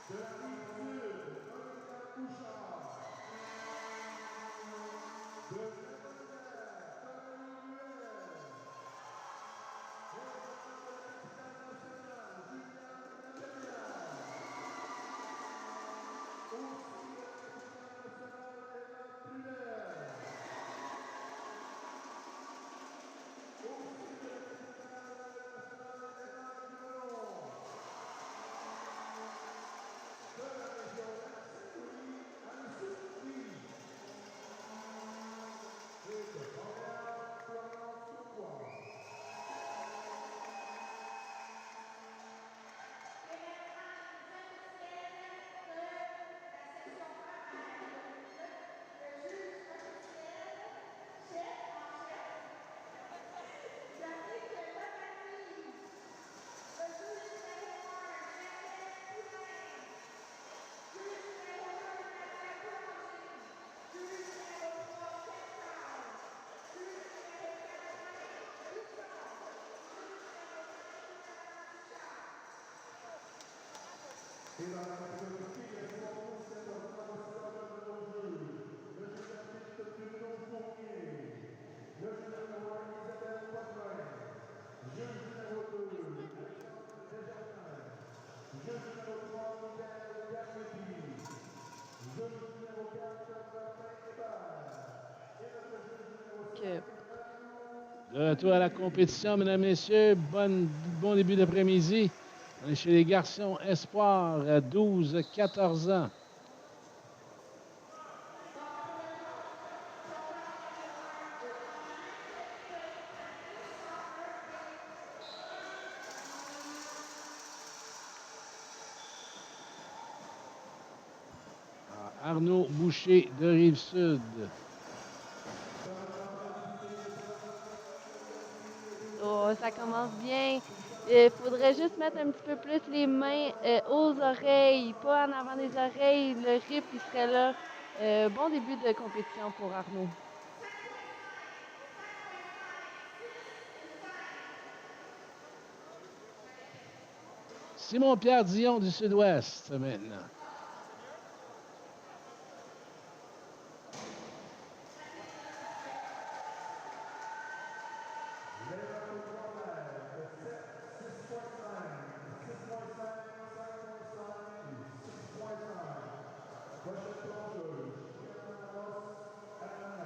OK. De retour à la compétition, mesdames, messieurs. Bon début d'après-midi. On est chez les garçons Espoir, 12-14 ans. Arnaud Boucher de Rive-Sud. Oh, ça commence bien. Il faudrait juste mettre un petit peu plus les mains aux oreilles, pas en avant des oreilles. Le rip, il serait là. Bon début de compétition pour Arnaud. Simon-Pierre Dion du Sud-Ouest, maintenant.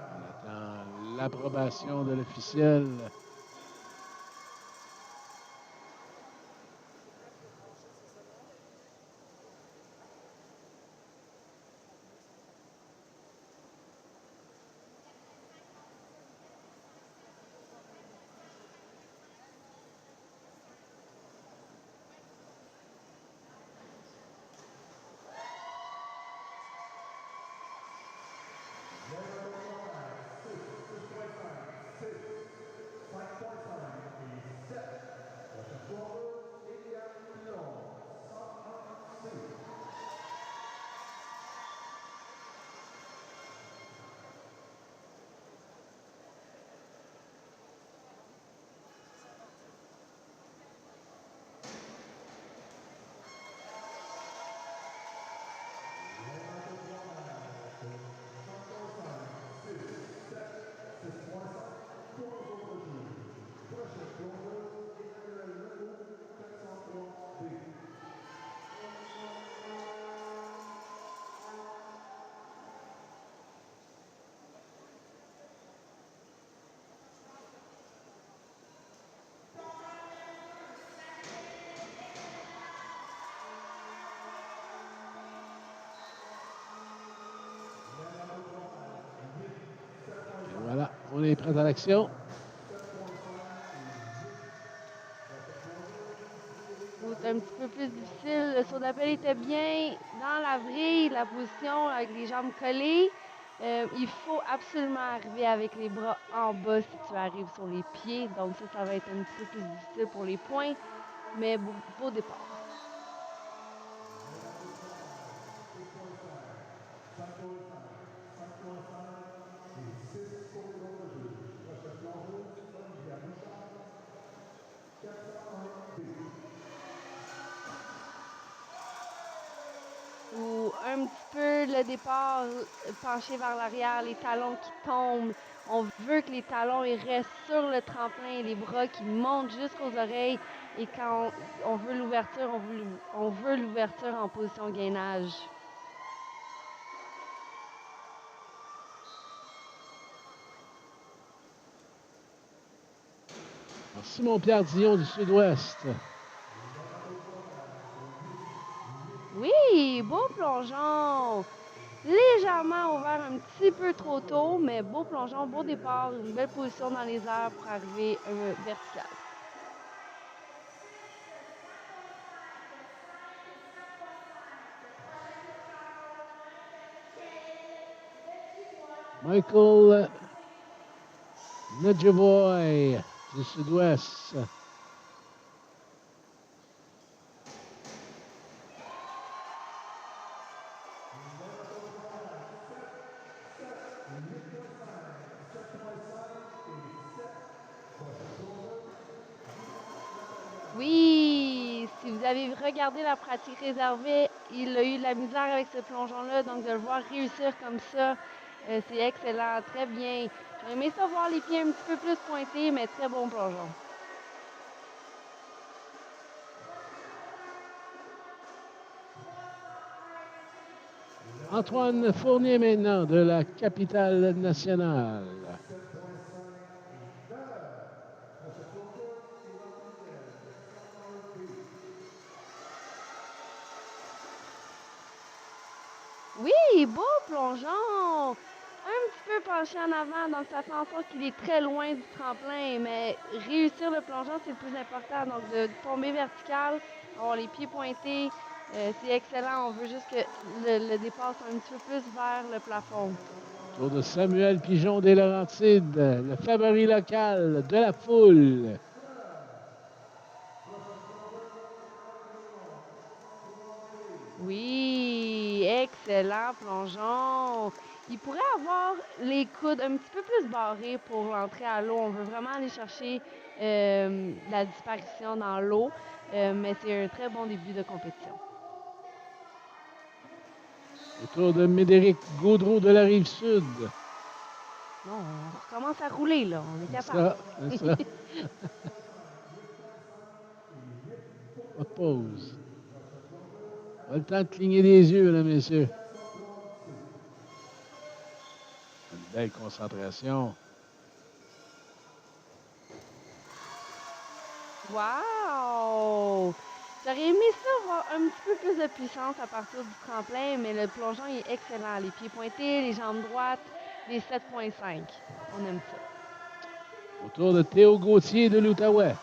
On attend l'approbation de l'officiel. Et voilà, on est prêt à l'action. C'est un petit peu plus difficile. Le saut d'appel était bien dans la vrille, la position avec les jambes collées. Il faut absolument arriver avec les bras en bas si tu arrives sur les pieds. Donc ça va être un petit peu plus difficile pour les points, mais beau départ. ou un petit peu le départ penché vers l'arrière, les talons qui tombent. On veut que les talons ils restent sur le tremplin, les bras qui montent jusqu'aux oreilles. Et quand on veut l'ouverture, on veut l'ouverture en position gainage. Simon-Pierre Dion du Sud-Ouest. Oui, beau plongeon. Légèrement ouvert un petit peu trop tôt, mais beau plongeon, beau départ, une belle position dans les airs pour arriver vertical. Michael Nedjeboy du Sud-Ouest. Oui, si vous avez regardé la pratique réservée, il a eu de la misère avec ce plongeon-là, donc de le voir réussir comme ça, c'est excellent, très bien. J'aurais aimé ça voir les pieds un petit peu plus pointés, mais très bon plongeon. Antoine Fournier maintenant de la capitale nationale. Oui, beau plongeon! Un petit peu penché en avant, donc ça fait en sorte qu'il est très loin du tremplin, mais réussir le plongeon, c'est le plus important. Donc de tomber vertical, avoir les pieds pointés, c'est excellent. On veut juste que le départ soit un petit peu plus vers le plafond. Tour de Samuel Pigeon des Laurentides, le favori local de la foule. Oui, excellent plongeon. Il pourrait avoir les coudes un petit peu plus barrés pour l'entrée à l'eau. On veut vraiment aller chercher la disparition dans l'eau, mais c'est un très bon début de compétition. Le tour de Médéric Gaudreau de la Rive-Sud. Non, on recommence à rouler, là. On est capable. C'est ça. Pas de pause. Pas le temps de cligner des yeux, là, messieurs. Une belle concentration. Wow! J'aurais aimé ça voir un petit peu plus de puissance à partir du tremplin, mais le plongeon est excellent. Les pieds pointés, les jambes droites, les 7,5. On aime ça. Au tour de Théo Gauthier de l'Outaouais.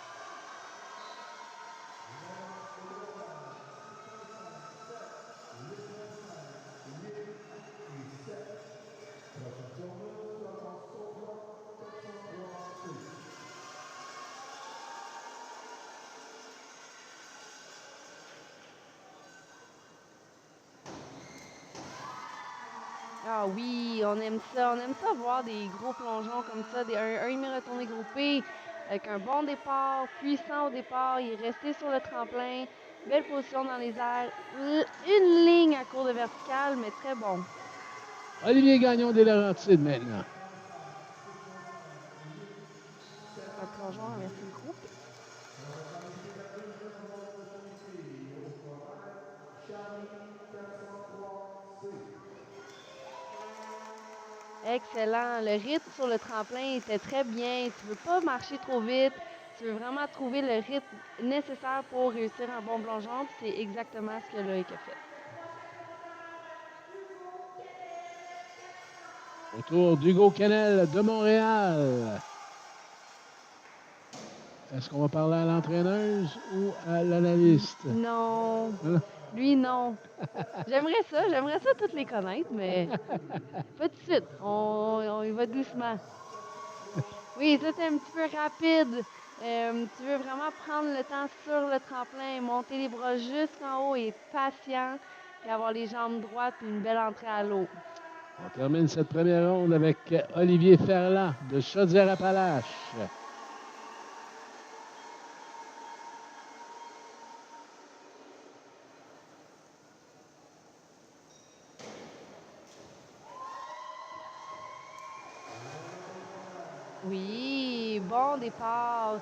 Ah oui, on aime ça voir des gros plongeons comme ça, un demi-retourné groupé avec un bon départ, puissant au départ, il est resté sur le tremplin, belle position dans les airs, une ligne à court de verticale, mais très bon. Olivier Gagnon des Laurentides maintenant. Un plongeon inversé groupé. Excellent. Le rythme sur le tremplin était très bien. Tu ne veux pas marcher trop vite. Tu veux vraiment trouver le rythme nécessaire pour réussir un bon plongeon. C'est exactement ce que Loïc a fait. Au tour d'Hugo Canel de Montréal. Est-ce qu'on va parler à l'entraîneuse ou à l'analyste? Non. Lui, non. J'aimerais ça toutes les connaître, mais pas tout de suite. On y va doucement. Oui, ça c'est un petit peu rapide. Tu veux vraiment prendre le temps sur le tremplin, monter les bras jusqu'en haut et être patient, et avoir les jambes droites et une belle entrée à l'eau. On termine cette première ronde avec Olivier Ferland de Chaudière-Appalaches. Oui, bon départ.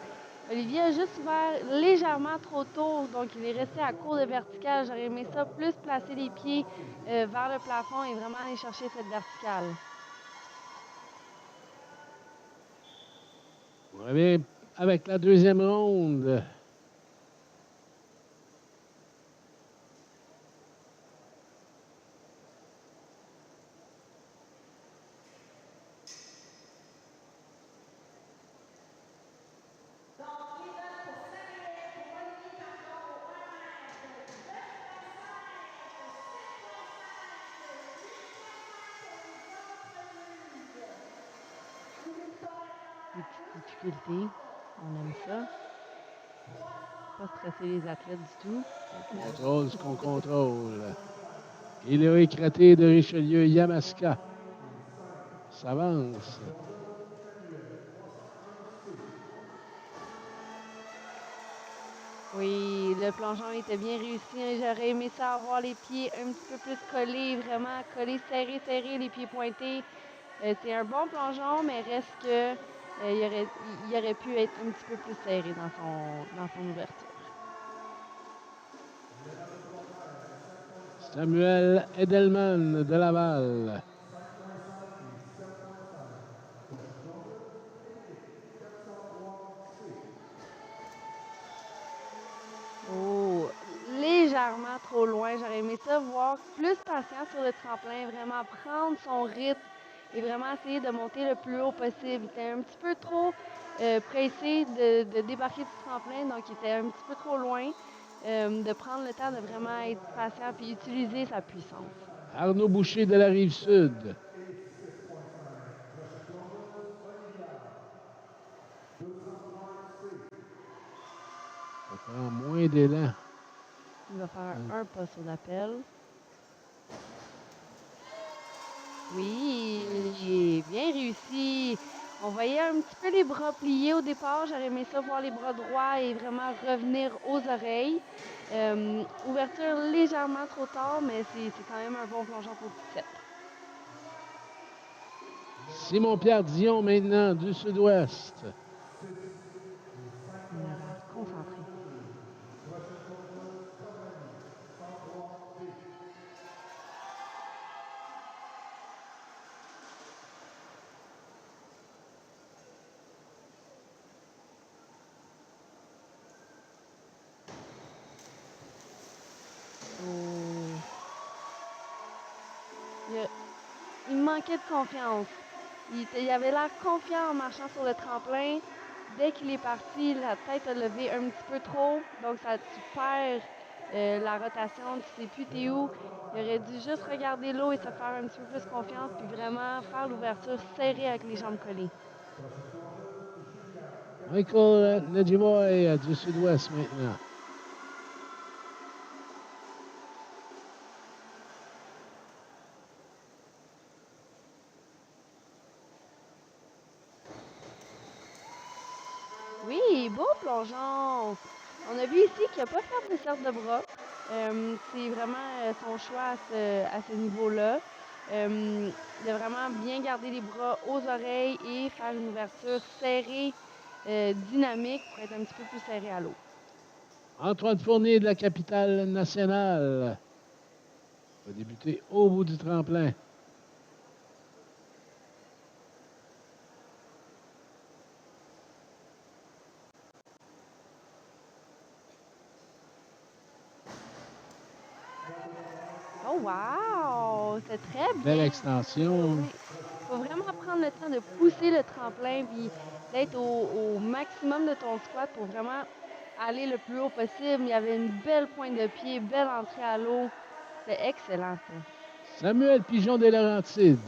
Olivier a juste ouvert légèrement trop tôt, donc il est resté à court de verticale. J'aurais aimé ça plus placer les pieds vers le plafond et vraiment aller chercher cette verticale. On revient avec la deuxième ronde. Des petites difficultés, on aime ça. Pas stresser les athlètes du tout. Contrôle ce qu'on contrôle. Héroïque raté de Richelieu, Yamaska. S'avance. Oui, le plongeon était bien réussi. J'aurais aimé ça avoir les pieds un petit peu plus collés, vraiment collés, serrés, serrés, les pieds pointés. C'est un bon plongeon, mais reste que il aurait pu être un petit peu plus serré dans son ouverture. Samuel Edelman de Laval. Oh, légèrement trop loin. J'aurais aimé ça voir plus patient sur le tremplin, vraiment prendre son rythme et vraiment essayer de monter le plus haut possible. Il était un petit peu trop pressé de débarquer du tremplin, donc il était un petit peu trop loin. De prendre le temps de vraiment être patient puis utiliser sa puissance. Arnaud Boucher de la Rive-Sud. Ça prend moins d'élan. Il va faire un pas sur l'appel. Oui, bien réussi. On voyait un petit peu les bras pliés au départ. J'aurais aimé ça voir les bras droits et vraiment revenir aux oreilles. Ouverture légèrement trop tard, mais c'est quand même un bon plongeon pour 17. Simon-Pierre Dion maintenant du Sud-Ouest. Il a l'air concentré. Oh. Il manquait de confiance. Il avait l'air confiant en marchant sur le tremplin. Dès qu'il est parti, la tête a levé un petit peu trop. Donc, tu perds la rotation. Tu sais plus t'es où. Il aurait dû juste regarder l'eau et se faire un petit peu plus confiance. Puis vraiment faire l'ouverture serrée avec les jambes collées. Michael Nadjimoy du Sud-Ouest maintenant. Oui, beau plongeon. On a vu ici qu'il n'a pas fait de sorte de bras. C'est vraiment son choix à ce niveau-là. De vraiment bien garder les bras aux oreilles et faire une ouverture serrée, dynamique pour être un petit peu plus serré à l'eau. Antoine Fournier de la capitale nationale va débuter au bout du tremplin. Oh wow! C'est très Belle bien. extension. Oui. Il faut vraiment prendre le temps de pousser le tremplin puis d'être au maximum de ton squat pour vraiment aller le plus haut possible. Il y avait une belle pointe de pied, belle entrée à l'eau. C'était excellent, ça. Samuel Pigeon des Laurentides.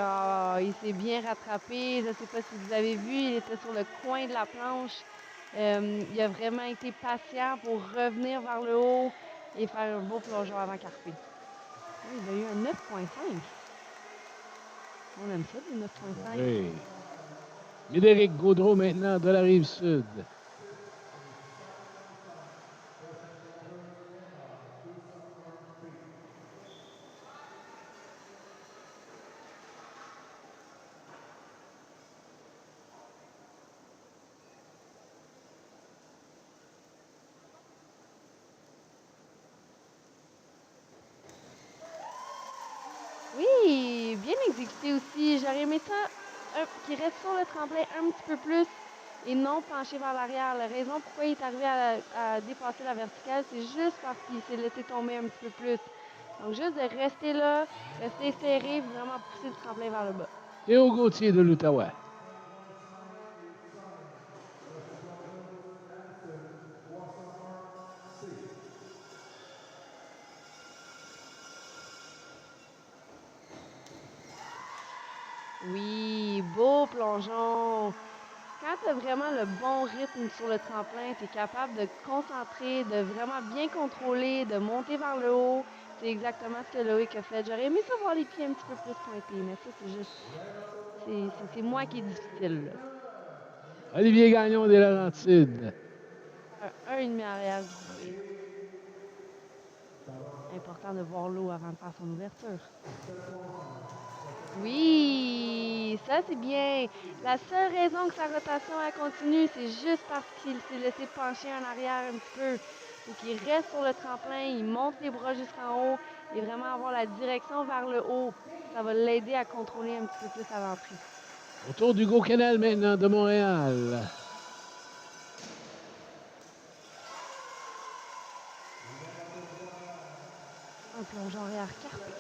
Ah, il s'est bien rattrapé. Je ne sais pas si vous avez vu, il était sur le coin de la planche. Il a vraiment été patient pour revenir vers le haut et faire un beau plongeon avant Carpé. Il a eu un 9,5. On aime ça, du 9,5. Oui. Médéric Gaudreau maintenant de la Rive-Sud. exécuté aussi. J'aurais aimé ça qu'il reste sur le tremplin un petit peu plus et non penché vers l'arrière. La raison pourquoi il est arrivé à dépasser la verticale, c'est juste parce qu'il s'est laissé tomber un petit peu plus. Donc, juste de rester là, rester serré, vraiment pousser le tremplin vers le bas. Théo Gauthier de l'Outaouais. Oui, beau plongeon. Quand tu as vraiment le bon rythme sur le tremplin, tu es capable de te concentrer, de vraiment bien contrôler, de monter vers le haut. C'est exactement ce que Loïc a fait. J'aurais aimé ça voir les pieds un petit peu plus pointés, mais ça, c'est juste. C'est moi qui est difficile, là. Olivier Gagnon des Laurentides. Un 1,5 arrière groupé. Important de voir l'eau avant de faire son ouverture. Oui, ça c'est bien. La seule raison que sa rotation elle continue, c'est juste parce qu'il s'est laissé pencher en arrière un petit peu. Donc il reste sur le tremplin, il monte les bras jusqu'en haut et vraiment avoir la direction vers le haut. Ça va l'aider à contrôler un petit peu plus à l'entrée. Autour d'Hugo Canal maintenant de Montréal. Un plongeon arrière carpé.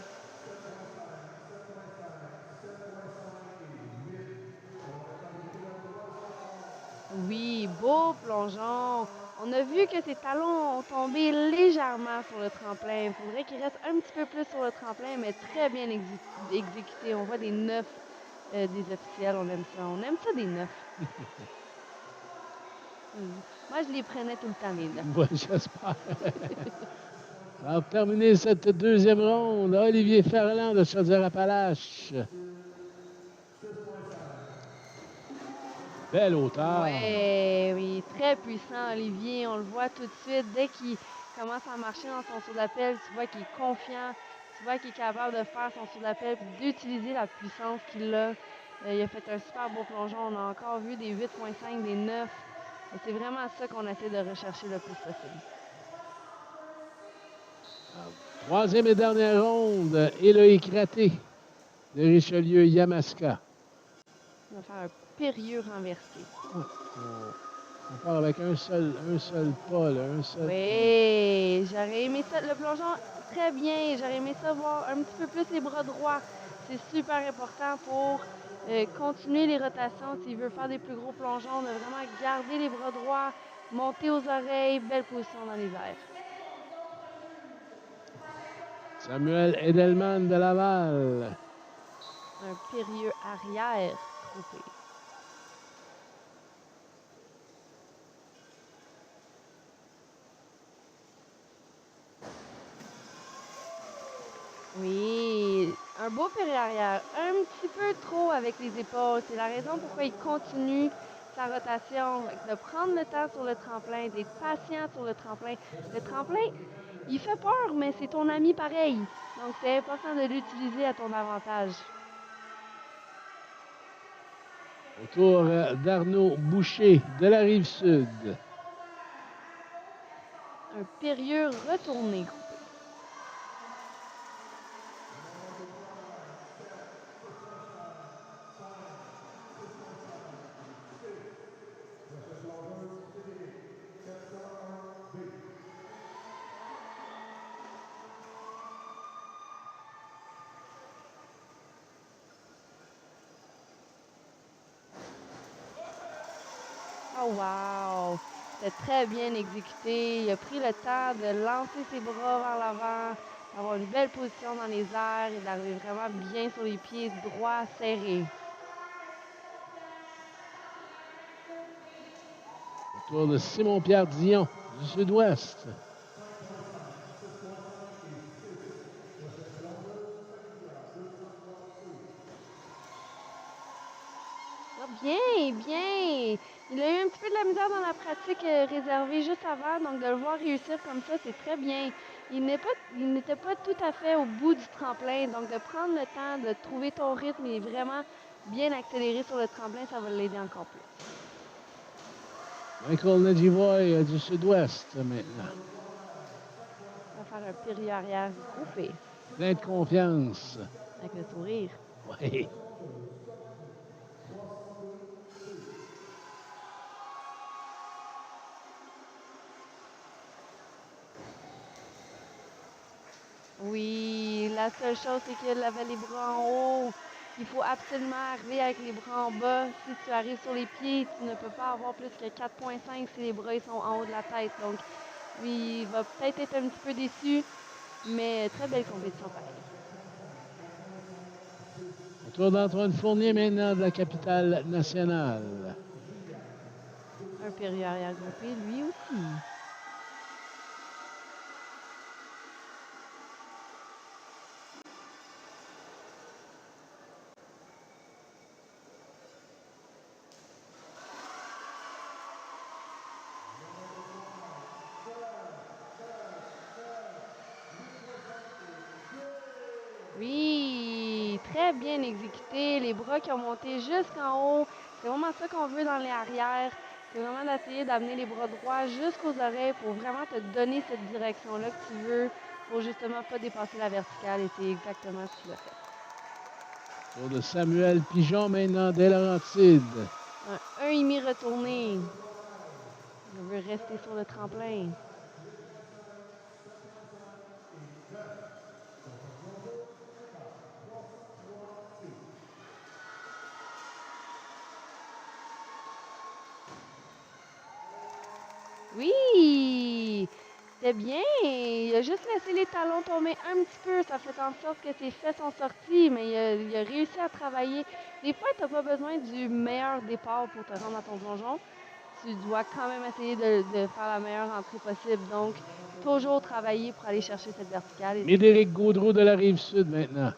Oui, beau plongeon. On a vu que ses talons ont tombé légèrement sur le tremplin. Il faudrait qu'il reste un petit peu plus sur le tremplin, mais très bien exécuté. On voit des 9 des officiels. On aime ça. On aime ça des 9. Moi, je les prenais tout le temps, les 9. Oui, j'espère. Alors, terminer cette deuxième ronde, Olivier Ferland de Chaudière-Appalaches. Belle hauteur. Ouais, oui, très puissant, Olivier. On le voit tout de suite. Dès qu'il commence à marcher dans son saut d'appel, tu vois qu'il est confiant. Tu vois qu'il est capable de faire son saut d'appel et d'utiliser la puissance qu'il a. Il a fait un super beau plongeon. On a encore vu des 8,5, des 9. Et c'est vraiment ça qu'on essaie de rechercher le plus possible. Troisième et dernière ronde, Éloïc Raté de Richelieu-Yamaska. On va faire un périlleux renversé. Ouais, on part avec un seul pas, là, un seul. Oui, j'aurais aimé ça. Le plongeon, très bien. J'aurais aimé ça voir un petit peu plus les bras droits. C'est super important pour continuer les rotations. S'il veut faire des plus gros plongeons, de vraiment garder les bras droits, monter aux oreilles, belle position dans les airs. Samuel Edelman de Laval. Un périlleux arrière groupé. Oui, un beau périlleux arrière. Un petit peu trop avec les épaules. C'est la raison pourquoi il continue sa rotation, de prendre le temps sur le tremplin, d'être patient sur le tremplin. Le tremplin, il fait peur, mais c'est ton ami pareil. Donc, c'est important de l'utiliser à ton avantage. Autour d'Arnaud Boucher de la Rive-Sud. Un périlleux retourné groupé. Oh wow! C'était très bien exécuté. Il a pris le temps de lancer ses bras vers l'avant, d'avoir une belle position dans les airs et d'arriver vraiment bien sur les pieds droits, serrés. Autour de Simon-Pierre Dion du Sud-Ouest. Ah, bien, bien. Il a eu un petit peu de la misère dans la pratique réservée juste avant, donc de le voir réussir comme ça, c'est très bien. Il n'était pas tout à fait au bout du tremplin, donc de prendre le temps de trouver ton rythme et vraiment bien accélérer sur le tremplin, ça va l'aider encore plus. Michael Nedjivoy du Sud-Ouest maintenant. On va faire un périlleux arrière groupé Plein de confiance. avec le sourire. Oui. Oui, la seule chose, c'est qu'elle avait les bras en haut. Il faut absolument arriver avec les bras en bas. Si tu arrives sur les pieds, tu ne peux pas avoir plus que 4,5 si les bras ils sont en haut de la tête. Donc, lui, il va peut-être être un petit peu déçu, mais très belle compétition pareil. Tour d'Antoine Fournier maintenant de la capitale nationale. Un périlleux arrière groupé, lui aussi. Oui, très bien exécuté. Les bras qui ont monté jusqu'en haut. C'est vraiment ça qu'on veut dans les arrières. C'est vraiment d'essayer d'amener les bras droits jusqu'aux oreilles pour vraiment te donner cette direction-là que tu veux pour justement pas dépasser la verticale. Et c'est exactement ce qu'il a fait. Tour de Samuel Pigeon maintenant des Laurentides. Un 1,5 retourné. Il veut rester sur le tremplin. Oui! C'était bien! Il a juste laissé les talons tomber un petit peu. Ça fait en sorte que ses fesses sont sorties, mais il a réussi à travailler. Des fois, tu n'as pas besoin du meilleur départ pour te rendre à ton plongeon. Tu dois quand même essayer de faire la meilleure entrée possible. Donc, toujours travailler pour aller chercher cette verticale. Médéric Gaudreau de la Rive-Sud maintenant.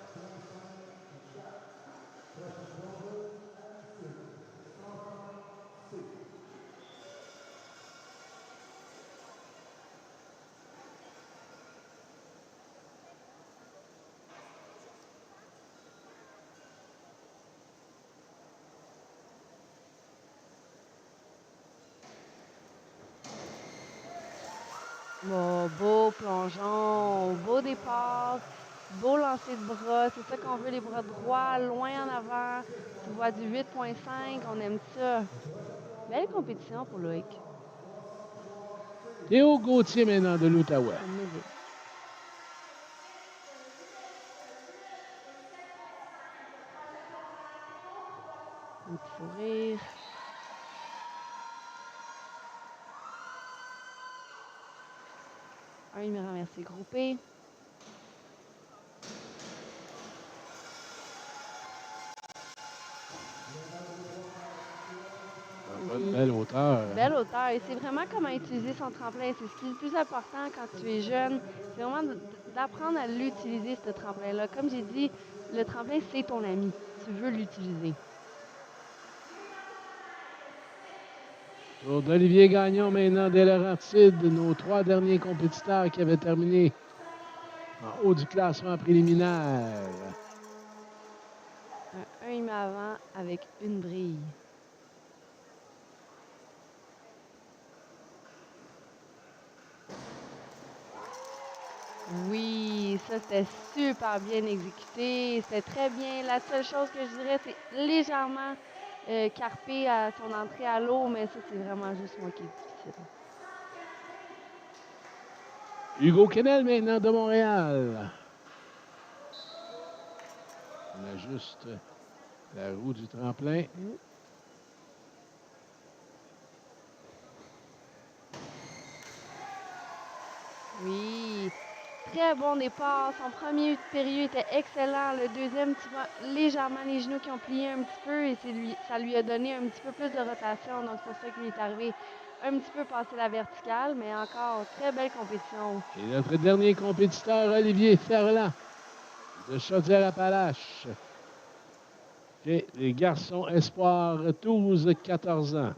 Oh, beau plongeon, beau départ, beau lancer de bras. C'est ça qu'on veut, les bras droits, loin en avant. Tu vois du 8,5, on aime ça. Belle compétition pour Loïc. Théo Gauthier maintenant de l'Outaouais. Pour Médé. Un petit sourire. Un numéro inversé groupé. Belle hauteur. Belle hauteur. Et c'est vraiment comment utiliser son tremplin. C'est ce qui est le plus important quand tu es jeune. C'est vraiment d'apprendre à l'utiliser, ce tremplin-là. Comme j'ai dit, le tremplin, c'est ton ami. Tu veux l'utiliser. Tour d'Olivier Gagnon maintenant des Laurentides, nos 3 derniers compétiteurs qui avaient terminé en haut du classement préliminaire. Un 1,5 avant avec une brille. Oui, ça c'était super bien exécuté. C'était très bien. La seule chose que je dirais, c'est légèrement carpé à son entrée à l'eau, mais ça c'est vraiment juste moi qui est difficile. Hugo Kennel maintenant de Montréal. On ajuste la roue du tremplin. Oui, très bon départ. Son premier période était excellent. Le deuxième, tu vois légèrement les genoux qui ont plié un petit peu et ça lui a donné un petit peu plus de rotation. Donc, c'est pour ça qu'il est arrivé un petit peu passé la verticale, mais encore très belle compétition. Et notre dernier compétiteur, Olivier Ferland de Chaudière-Appalaches. Et les garçons espoirs 12-14 ans.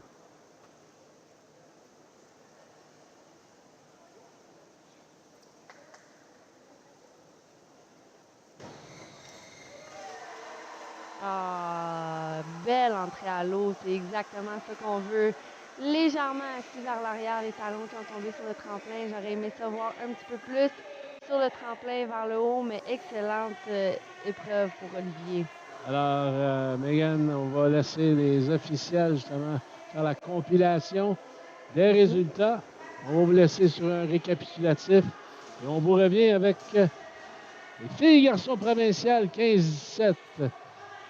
Ah, belle entrée à l'eau, c'est exactement ce qu'on veut. Légèrement assis vers l'arrière, les talons qui ont tombé sur le tremplin. J'aurais aimé ça voir un petit peu plus sur le tremplin vers le haut, mais excellente épreuve pour Olivier. Alors, Megan, on va laisser les officiels, justement, faire la compilation des résultats. On va vous laisser sur un récapitulatif. Et on vous revient avec les filles et garçons provinciales 15-17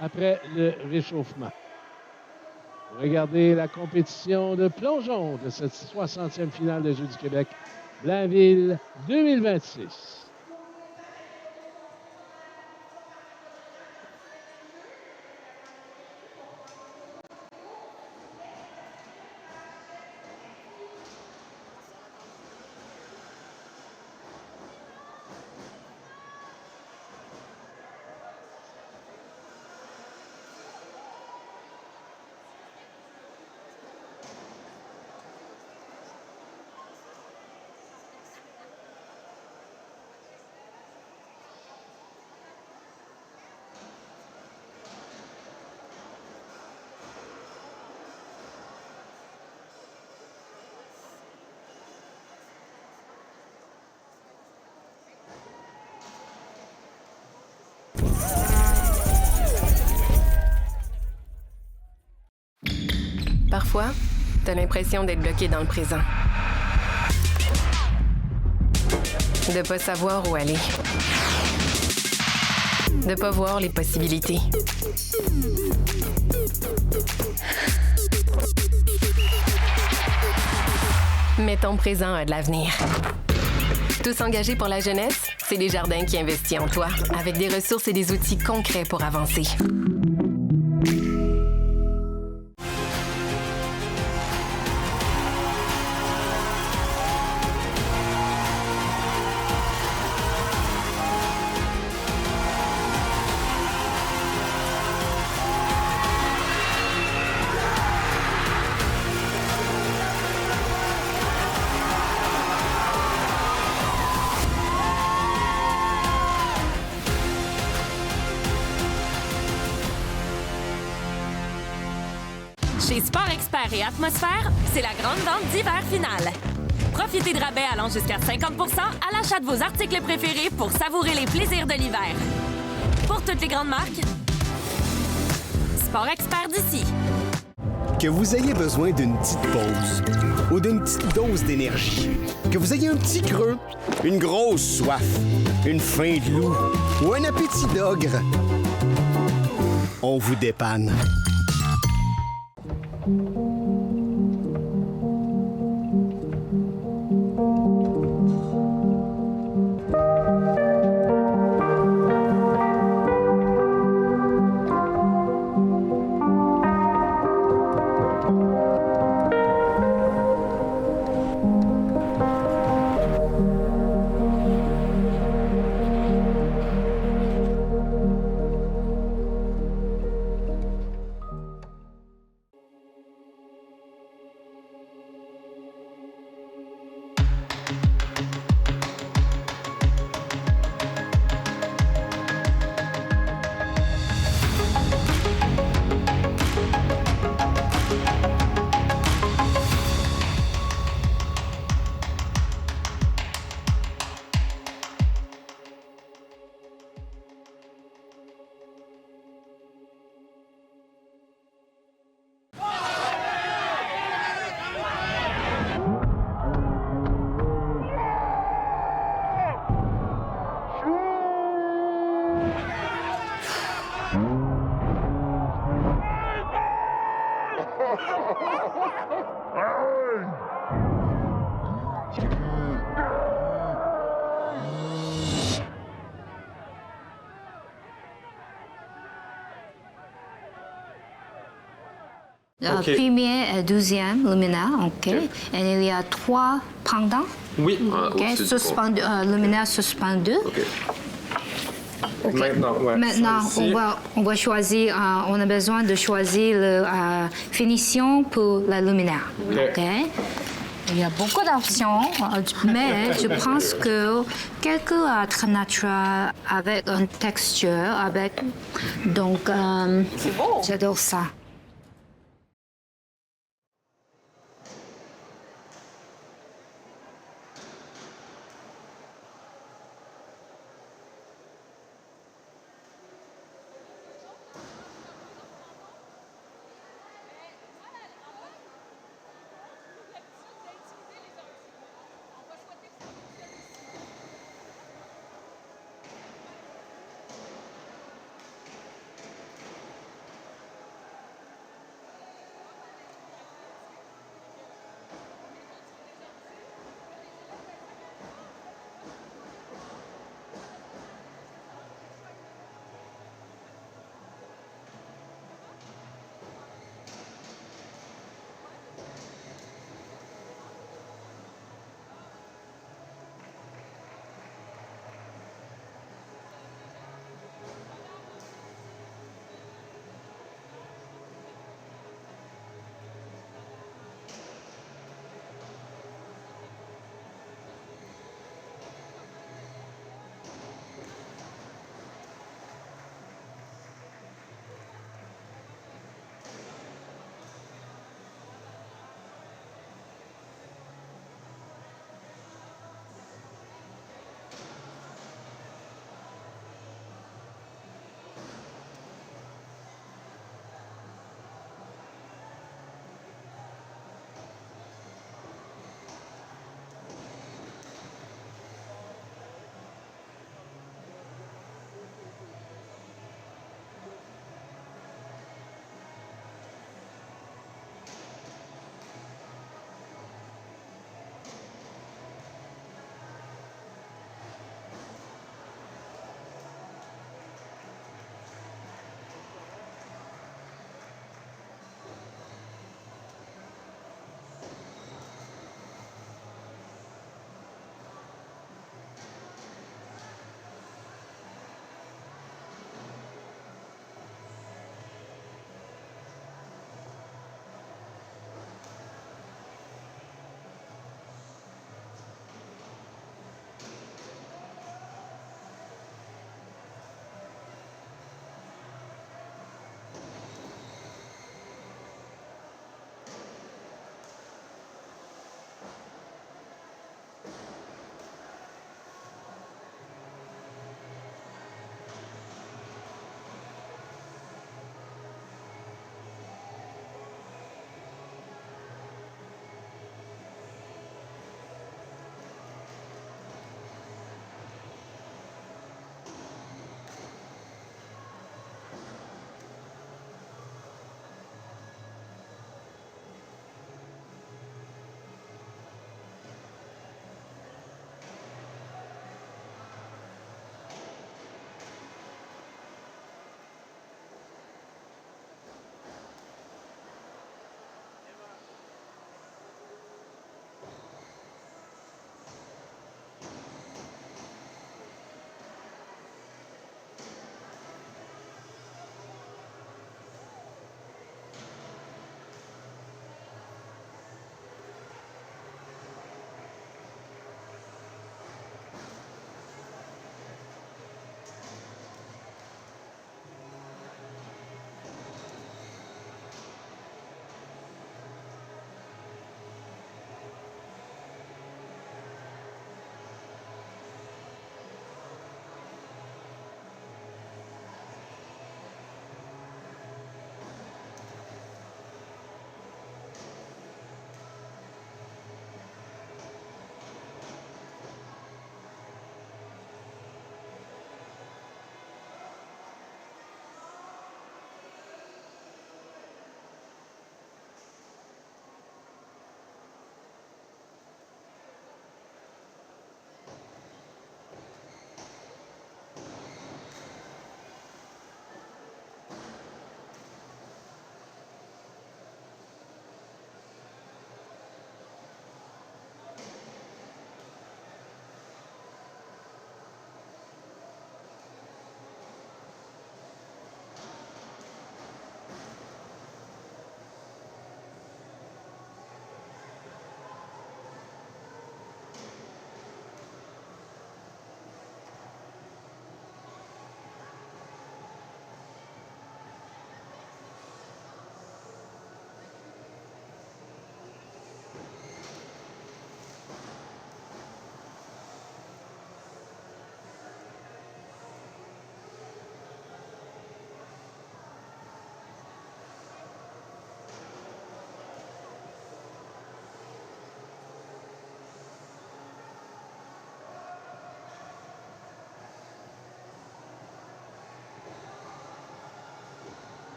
après le réchauffement. Regardez la compétition de plongeon de cette 60e finale de Jeux du Québec, Blainville 2026. Parfois, t'as l'impression d'être bloqué dans le présent. De pas savoir où aller. De pas voir les possibilités. Mais ton présent a de l'avenir. Tous engagés pour la jeunesse, c'est Desjardins qui investit en toi, avec des ressources et des outils concrets pour avancer. Chez Sport Expert et Atmosphère, c'est la grande vente d'hiver finale. Profitez de rabais allant jusqu'à 50 % à l'achat de vos articles préférés pour savourer les plaisirs de l'hiver. Pour toutes les grandes marques, Sport Expert d'ici. Que vous ayez besoin d'une petite pause ou d'une petite dose d'énergie, que vous ayez un petit creux, une grosse soif, une faim de loup ou un appétit d'ogre, on vous dépanne. Premier et deuxième luminaire, OK. Et il y a 3 pendants. Oui. OK. Suspendu, luminaire suspendu. OK. Maintenant, ouais, Maintenant, on va choisir, on a besoin de choisir la finition pour la luminaire. OK. Il y a beaucoup d'options, mais je pense que quelque très naturel, avec une texture, avec... Donc, j'adore ça.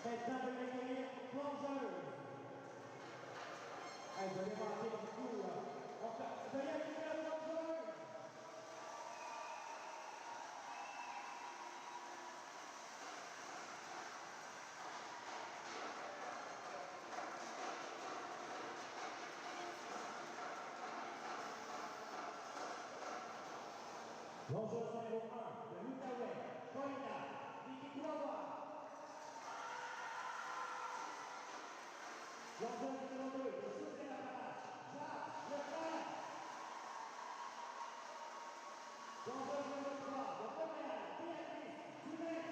Maintenant, de l'accueillir plongeuse. Vous allez manquer du coup. Veuillez accueillir la plongeuse. Plongeuse numéro 1, de l'Outaouais, Paulina, Vicky Kouawa. Plongeuse numéro 2, de Souté-la-Palace, Jacques Leclerc. Plongeuse numéro 3, de Montréal, Béatrice Dumais.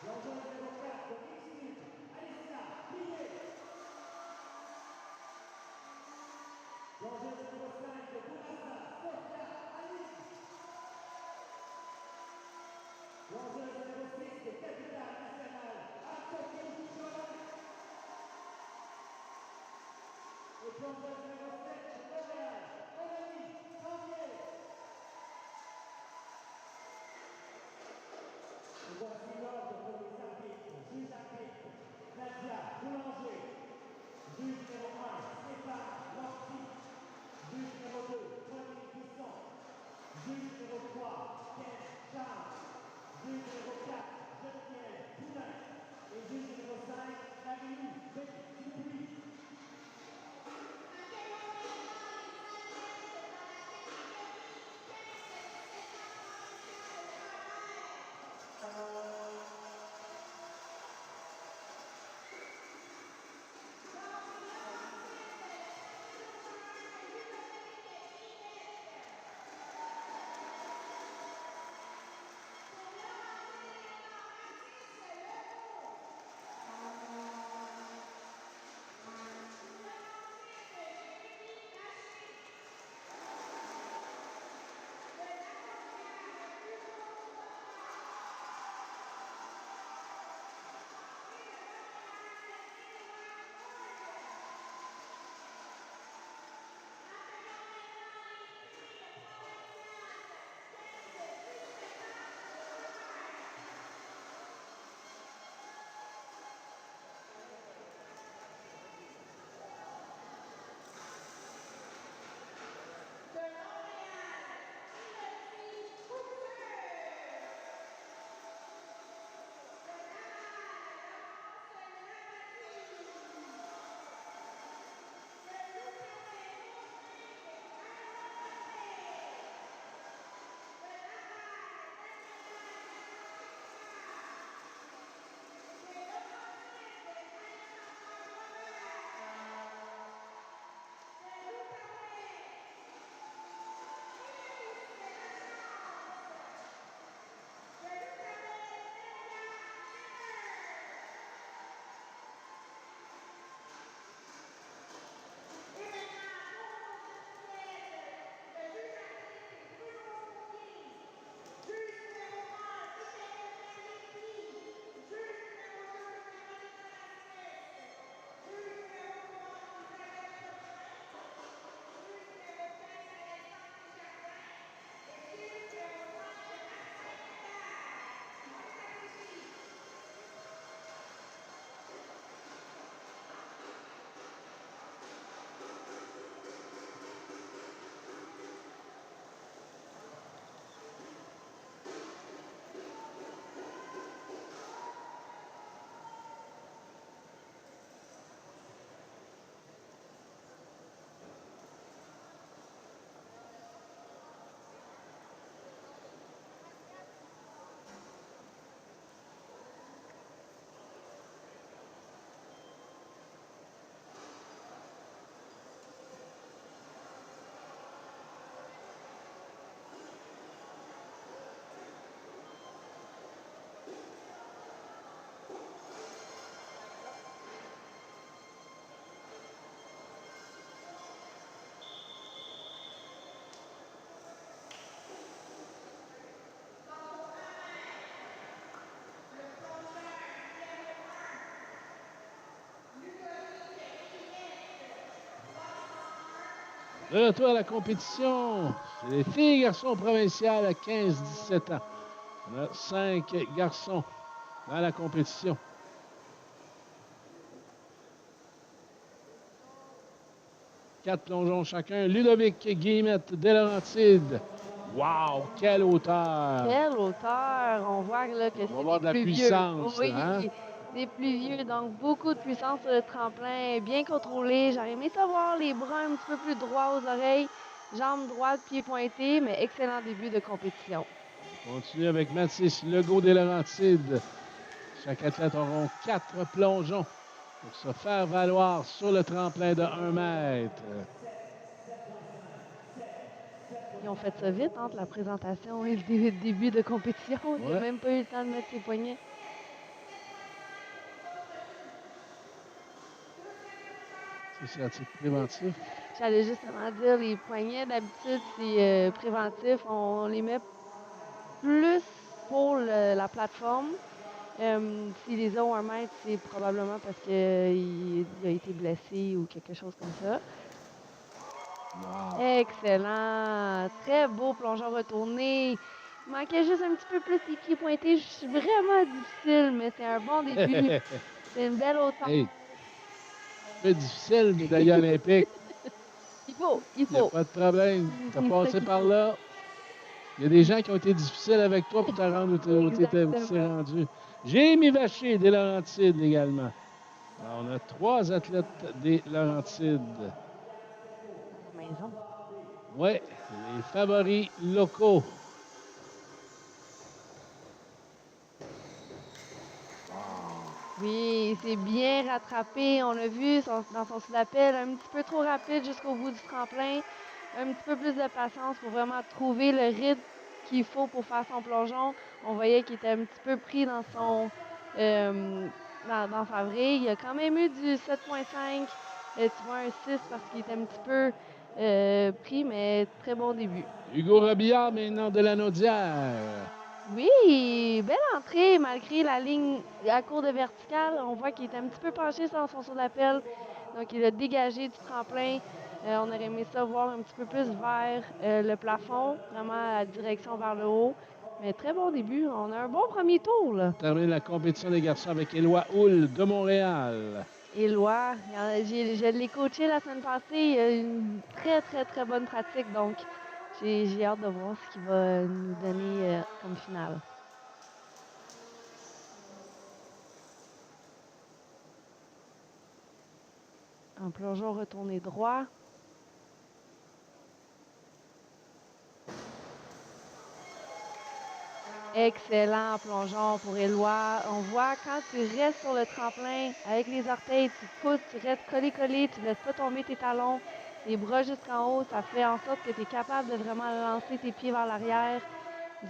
Plongeuse numéro 4, de Richelieu, Alicia Pillet. Plongeuse numéro 5, de Bourassa, Sophia Ali. Plongeuse numéro 6, de Capitale Nationale, Anne-Sophie Joël. Et plongeuse numéro 7 de Montréal, Aurélie Cambier. Et voici l'ordre pour les arbitres. Juge arbitre, Nadia Boulanger. Juge numéro 1, Stéphane Lortie. Juge numéro 2, René Buisson. Juge numéro 3, Ken Charles. Juge numéro 4, Geneviève Poulain. Et juge numéro 5, Marie-Lou Dupuis. De retour à la compétition, c'est les filles et garçons provinciales à 15-17 ans. On a 5 garçons dans la compétition. Quatre plongeons chacun. Ludovic Guillemette de Laurentides. Wow, quelle hauteur! Quelle hauteur! On voit là, que On va c'est avoir de la plus puissance, vieux. Oui, hein? des plus vieux, donc beaucoup de puissance sur le tremplin, bien contrôlé. J'aurais aimé savoir les bras un petit peu plus droits aux oreilles, jambes droites, pieds pointés, mais excellent début de compétition. On continue avec Mathis Legault des Laurentides. Chaque athlète aura 4 plongeons pour se faire valoir sur le tremplin de 1 mètre. Ils ont fait ça vite entre la présentation et le début de compétition. Il n'a Ouais. même pas eu le temps de mettre ses poignets. Ça, c'est à titre préventif. J'allais justement dire, les poignets, d'habitude, c'est préventif. On les met plus pour la plateforme. S'il les a au 1 mètre, c'est probablement parce qu'il a été blessé ou quelque chose comme ça. Wow. Excellent! Très beau plongeon retourné. Il manquait juste un petit peu plus les pieds pointés. C'est vraiment difficile, mais c'est un bon début. C'est une belle hauteur. Hey, un peu difficile, médaille olympique. Il faut. Il n'y a pas de problème. Tu as C'est ça passé qu'il par faut. là. Il y a des gens qui ont été difficiles avec toi pour te rendre où tu t'es Exactement. rendu. Jérémy Vacher des Laurentides également. Alors, on a 3 athlètes des Laurentides. À la maison. Oui, les favoris locaux. Oui, c'est bien rattrapé. On l'a vu dans son sous-appel, un petit peu trop rapide jusqu'au bout du tremplin. Un petit peu plus de patience pour vraiment trouver le rythme qu'il faut pour faire son plongeon. On voyait qu'il était un petit peu pris dans dans sa vrille. Il a quand même eu du 7,5. Tu vois, un 6 parce qu'il était un petit peu pris, mais très bon début. Hugo Robillard maintenant de la Naudière. Oui, belle entrée malgré la ligne à court de verticale. On voit qu'il est un petit peu penché sur son saut d'appel. Donc, il a dégagé du tremplin. On aurait aimé ça voir un petit peu plus vers le plafond, vraiment la direction vers le haut. Mais très bon début. On a un bon premier tour, là. On termine la compétition des garçons avec Éloi Houle de Montréal. Éloi, je l'ai coaché la semaine passée. Il a une très bonne pratique. Donc, j'ai hâte de voir ce qu'il va nous donner comme finale. Un plongeon retourné droit. Excellent plongeon pour Éloi. On voit quand tu restes sur le tremplin avec les orteils, tu pousses, tu restes collé, tu ne laisses pas tomber tes talons, les bras jusqu'en haut. Ça fait en sorte que tu es capable de vraiment lancer tes pieds vers l'arrière.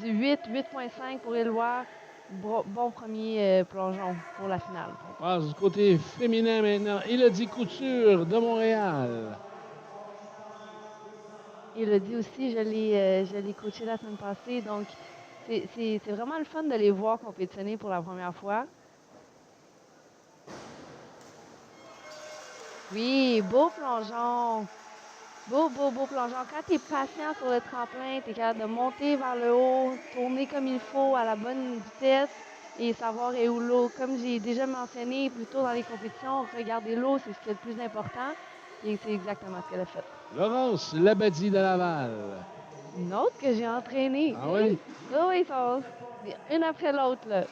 Du 8,5 pour Éloi. Bon premier plongeon pour la finale. On passe du côté féminin maintenant. Élodie Couture de Montréal. Élodie aussi, je l'ai coaché la semaine passée. Donc, c'est vraiment le fun de les voir compétitionner pour la première fois. Oui, beau plongeon. Beau plongeon. Quand tu es patient sur le tremplin, tu es capable de monter vers le haut, tourner comme il faut à la bonne vitesse et savoir est où l'eau. Comme j'ai déjà mentionné plus tôt dans les compétitions, regarder l'eau, c'est ce qui est le plus important. Et c'est exactement ce qu'elle a fait. Laurence Labadie de Laval. Une autre que j'ai entraînée. Ah oui? Oui, ils sont une après l'autre, là.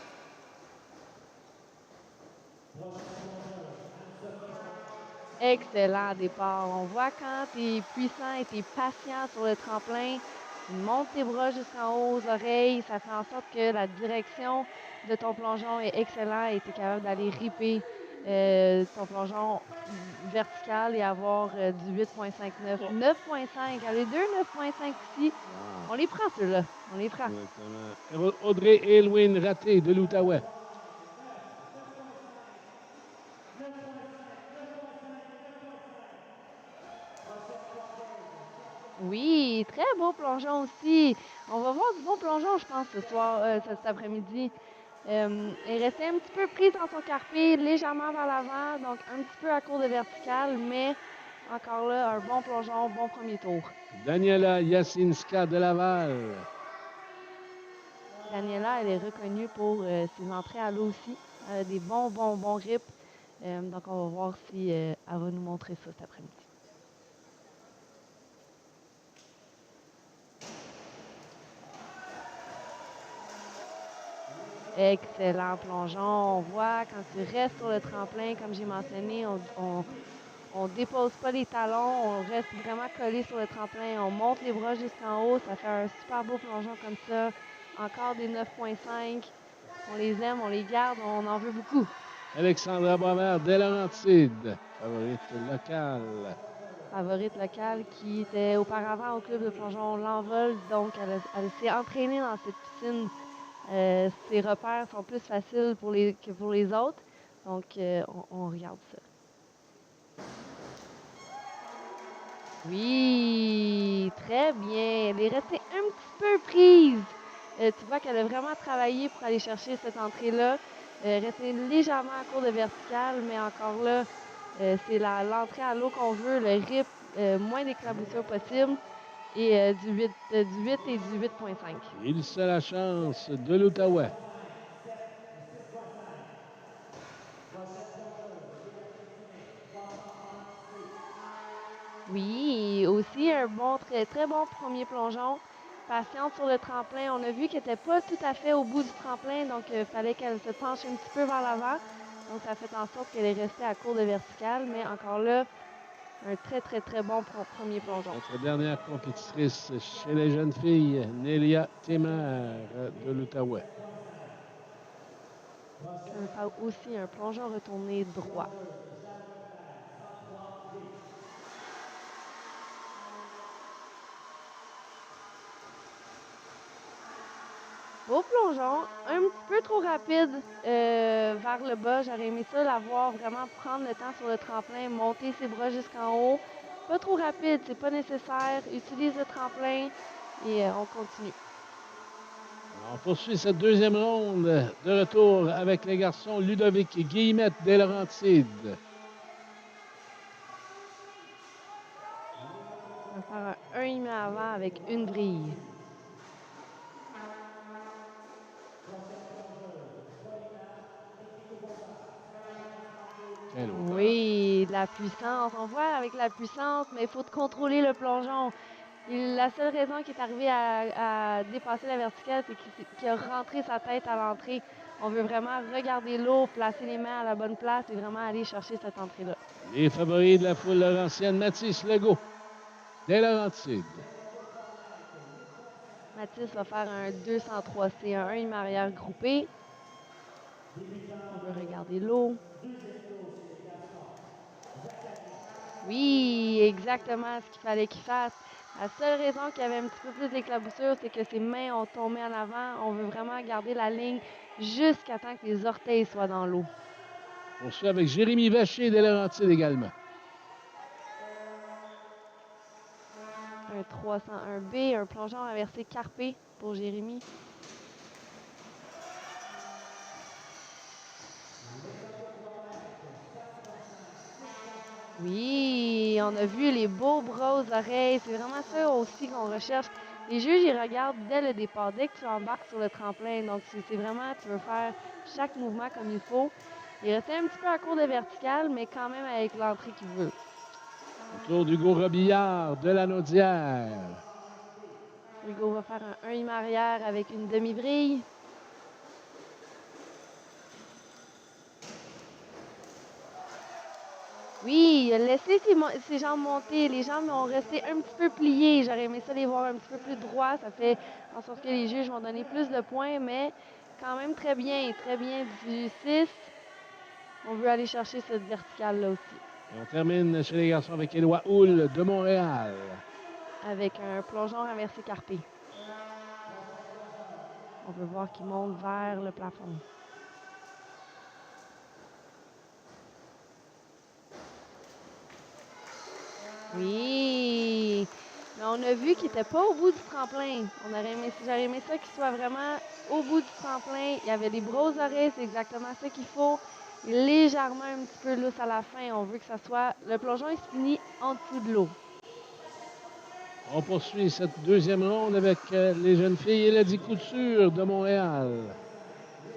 Excellent départ. On voit quand tu es puissant et tu es patient sur le tremplin, tu montes tes bras jusqu'en haut aux oreilles. Ça fait en sorte que la direction de ton plongeon est excellente et tu es capable d'aller ripper ton plongeon vertical et avoir du 8,59. 9,5. Les deux 9,5 ici. On les prend, ceux-là. On les prend. Exactement. Audrey Élwin Raté de l'Outaouais. Oui, très beau plongeon aussi. On va voir du bon plongeon, je pense, ce soir, cet après-midi. Elle restait un petit peu prise dans son carpé, légèrement vers l'avant, donc un petit peu à court de verticale, mais encore là, un bon plongeon, bon premier tour. Daniela Jasinska de Laval. Daniela, elle est reconnue pour ses entrées à l'eau aussi. Elle a des bons rips. Donc, on va voir si elle va nous montrer ça cet après-midi. Excellent plongeon. On voit quand tu restes sur le tremplin, comme j'ai mentionné, on dépose pas les talons, on reste vraiment collé sur le tremplin, on monte les bras jusqu'en haut, ça fait un super beau plongeon comme ça. Encore des 9.5. On les aime, on les garde, on en veut beaucoup. Alexandra Boisvert des Laurentides, favorite locale. Favorite locale qui était auparavant au club de plongeon L'Envol, donc elle s'est entraînée dans cette piscine. Ses repères sont plus faciles que pour les autres, donc on regarde ça. Oui, très bien. Elle est restée un petit peu prise. Tu vois qu'elle a vraiment travaillé pour aller chercher cette entrée-là. Restée légèrement à court de verticale, mais encore là, c'est l'entrée à l'eau qu'on veut, le rip, moins d'éclaboussure possible, et du 8 et du 8.5. Il se la chance de l'Outaouais. Oui, aussi un bon, très bon premier plongeon. Patiente sur le tremplin. On a vu qu'elle n'était pas tout à fait au bout du tremplin, donc il fallait qu'elle se penche un petit peu vers l'avant. Donc ça fait en sorte qu'elle est restée à court de verticale, mais encore là, un très bon premier plongeon. Notre dernière compétitrice chez les jeunes filles, Nélia Thémère de l'Outaouais. Aussi un plongeon retourné droit. Beau plongeon, un petit peu trop rapide vers le bas. J'aurais aimé ça la voir vraiment prendre le temps sur le tremplin, monter ses bras jusqu'en haut. Pas trop rapide, c'est pas nécessaire. Utilise le tremplin et on continue. On poursuit cette deuxième ronde de retour avec les garçons Ludovic et Guillemette des Laurentides. On va faire un 1,5 avant avec une vrille. Oui, de la puissance. On voit avec la puissance, mais il faut contrôler le plongeon. La seule raison qu'il est arrivé à dépasser la verticale, c'est qu'il a rentré sa tête à l'entrée. On veut vraiment regarder l'eau, placer les mains à la bonne place et vraiment aller chercher cette entrée-là. Les favoris de la foule laurentienne, Mathis Legault des Laurentides. Mathis va faire un 203C, un 1 arrière groupé. On veut regarder l'eau. Oui, exactement ce qu'il fallait qu'il fasse. La seule raison qu'il y avait un petit peu plus d'éclaboussure, c'est que ses mains ont tombé en avant. On veut vraiment garder la ligne jusqu'à temps que les orteils soient dans l'eau. On suit avec Jérémy Vacher des Laurentides également. Un 301B, un plongeon inversé carpé pour Jérémy. Oui, on a vu les beaux bras aux oreilles. C'est vraiment ça aussi qu'on recherche. Les juges, ils regardent dès le départ, dès que tu embarques sur le tremplin. Donc, c'est vraiment, tu veux faire chaque mouvement comme il faut. Il restait un petit peu à court de verticale, mais quand même avec l'entrée qu'il veut. Autour d'Hugo Robillard de la Naudière. Hugo va faire un 1 arrière avec une demi-vrille. Oui, il a laissé ses jambes monter. Les jambes ont resté un petit peu pliées. J'aurais aimé ça les voir un petit peu plus droits. Ça fait en sorte que les juges vont donner plus de points, mais quand même très bien du 6. On veut aller chercher cette verticale-là aussi. Et on termine chez les garçons avec Éloi Houle de Montréal. Avec un plongeon renversé carpé. On veut voir qu'il monte vers le plafond. Oui! Mais on a vu qu'il n'était pas au bout du tremplin. J'aurais aimé ça qu'il soit vraiment au bout du tremplin. Il y avait des bras aux oreilles, c'est exactement ça qu'il faut. légèrement un petit peu lousse à la fin. On veut que ça soit... Le plongeon, il se finit en dessous de l'eau. On poursuit cette deuxième ronde avec les jeunes filles Elodie Couture de Montréal.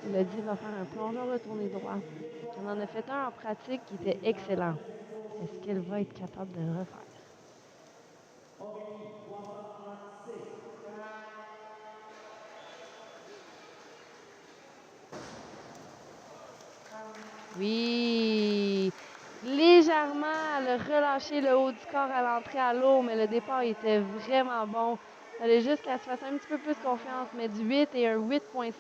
Elodie va faire un plongeon retourné droit. On en a fait un en pratique qui était excellent. Est-ce qu'elle va être capable de le refaire? Oui! Légèrement, elle a relâché le haut du corps à l'entrée à l'eau, mais le départ était vraiment bon. Il fallait juste qu'elle se fasse un petit peu plus confiance, mais du 8 et un 8.5,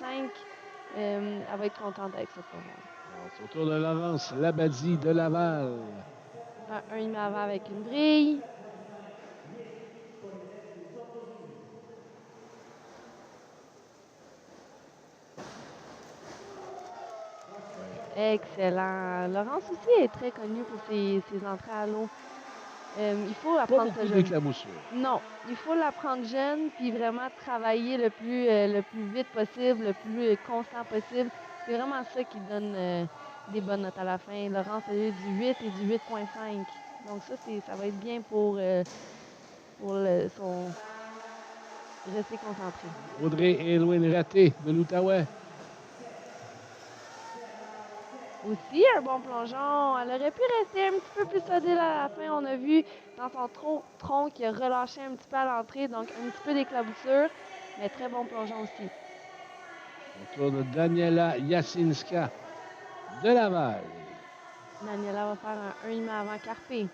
elle va être contente avec ce plongeon. C'est au tour de Laurence Labadie de Laval. Un il met avant avec une brille. Excellent. Laurence aussi est très connue pour ses entrées à l'eau. Il faut Pas apprendre beaucoup ça jeune. d'éclaboussures. Non, il faut l'apprendre jeune, puis vraiment travailler le plus vite possible, le plus constant possible. C'est vraiment ça qui donne des bonnes notes à la fin. Laurence a eu du 8 et du 8.5. Donc ça va être bien pour son rester concentré. Audrey Héloïne Raté de l'Outaouais. Aussi un bon plongeon. Elle aurait pu rester un petit peu plus solide à la fin. On a vu dans son tronc qu'il a relâché un petit peu à l'entrée, donc un petit peu d'éclaboussure, mais très bon plongeon aussi. Au tour de Daniela Jasinska de Laval. Daniela va faire un 1,5 avant Carpé.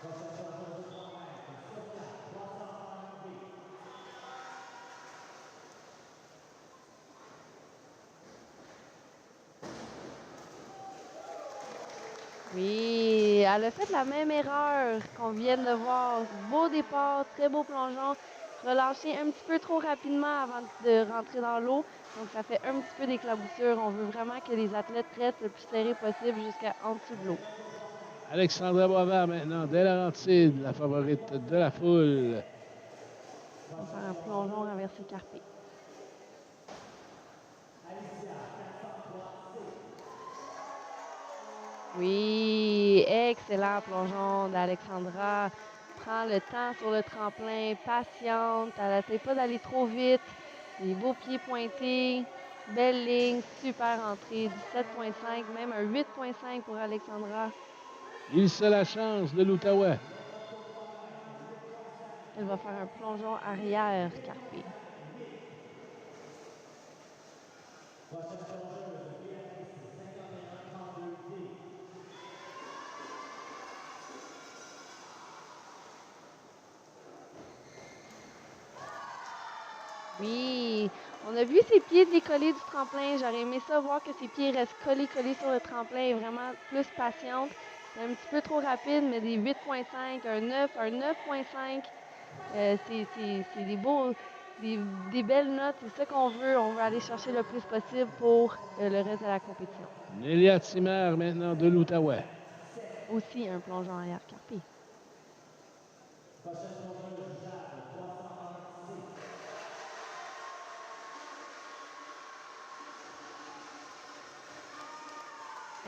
Oui, elle a fait la même erreur qu'on vient de voir. Beau départ, très beau plongeon. Relâché un petit peu trop rapidement avant de rentrer dans l'eau. Donc, ça fait un petit peu d'éclaboussure. On veut vraiment que les athlètes restent le plus serrés possible jusqu'à en dessous de l'eau. Alexandra Boisvert maintenant, de Laurentide, la favorite de la foule. On va faire un plongeon renversé Carpé. Oui, excellent plongeon d'Alexandra. Prend le temps sur le tremplin, patiente. Elle n'essaie pas d'aller trop vite. Des beaux pieds pointés. Belle ligne, super entrée. 17.5, même un 8.5 pour Alexandra. Il se la chance de l'Outaouais. Elle va faire un plongeon arrière Carpé. Oui, on a vu ses pieds décoller du tremplin. J'aurais aimé ça, voir que ses pieds restent collés sur le tremplin et vraiment plus patiente. C'est un petit peu trop rapide, mais des 8.5, un 9, un 9.5, c'est des belles notes. C'est ça qu'on veut. On veut aller chercher le plus possible pour le reste de la compétition. Nélia Timmer maintenant de l'Outaouais. Aussi un plongeon arrière Carpé.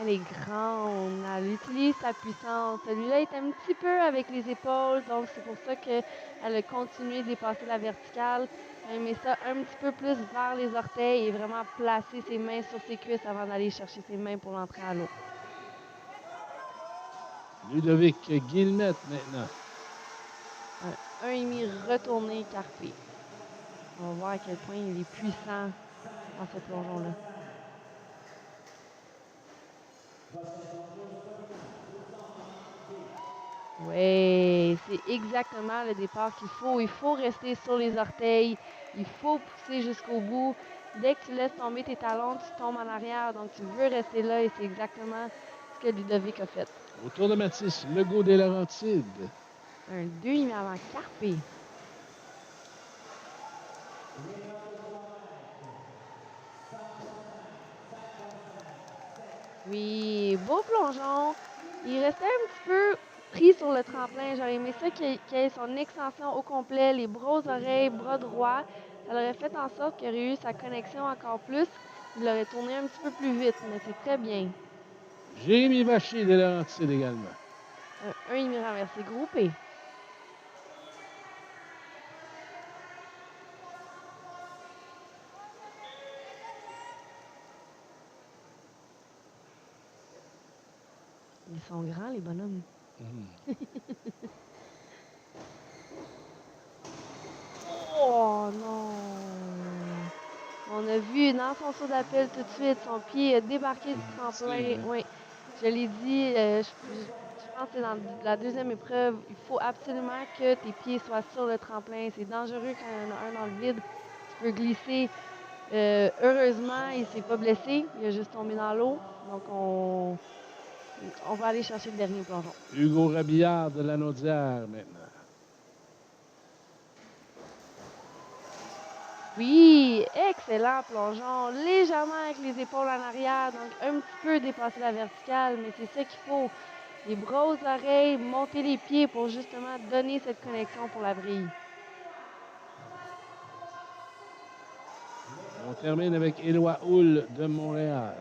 Elle est grande, elle utilise sa puissance. Celui-là est un petit peu avec les épaules, donc c'est pour ça qu'elle a continué de dépasser la verticale. Elle met ça un petit peu plus vers les orteils et vraiment placer ses mains sur ses cuisses avant d'aller chercher ses mains pour l'entrée à l'eau. Ludovic Guillemette maintenant. Un 1,5 retourné Carpé. On va voir à quel point il est puissant dans ce plongeon-là. Oui, c'est exactement le départ qu'il faut. Il faut rester sur les orteils. Il faut pousser jusqu'au bout. Dès que tu laisses tomber tes talons, tu tombes en arrière. Donc, tu veux rester là et c'est exactement ce que Ludovic a fait. Au tour de Mathis Legault des Laurentides. Un 2,5 avant Carpé. Oui, beau plongeon. Il restait un petit peu pris sur le tremplin. J'aurais aimé ça qu'il ait son extension au complet, les bras aux oreilles, bras droits. Ça aurait fait en sorte qu'il aurait eu sa connexion encore plus. Il l'aurait tourné un petit peu plus vite, mais c'est très bien. Jérémy Vacher de Laurentides également. Un 1,5 renversé groupé. Ils sont grands, les bonhommes. Oh non! On a vu dans son saut d'appel tout de suite, son pied a débarqué du tremplin. Oui, je l'ai dit, je pense que c'est dans la deuxième épreuve. Il faut absolument que tes pieds soient sur le tremplin. C'est dangereux quand il y en a un dans le vide. Tu peux glisser. Heureusement, il ne s'est pas blessé. Il a juste tombé dans l'eau. Donc, on va aller chercher le dernier plongeon. Hugo Rabillard de Lanaudière maintenant. Oui, excellent plongeon, légèrement avec les épaules en arrière, donc un petit peu dépasser la verticale, mais c'est ça qu'il faut. Les bras aux oreilles, monter les pieds pour justement donner cette connexion pour la vrille. On termine avec Éloi Houle de Montréal.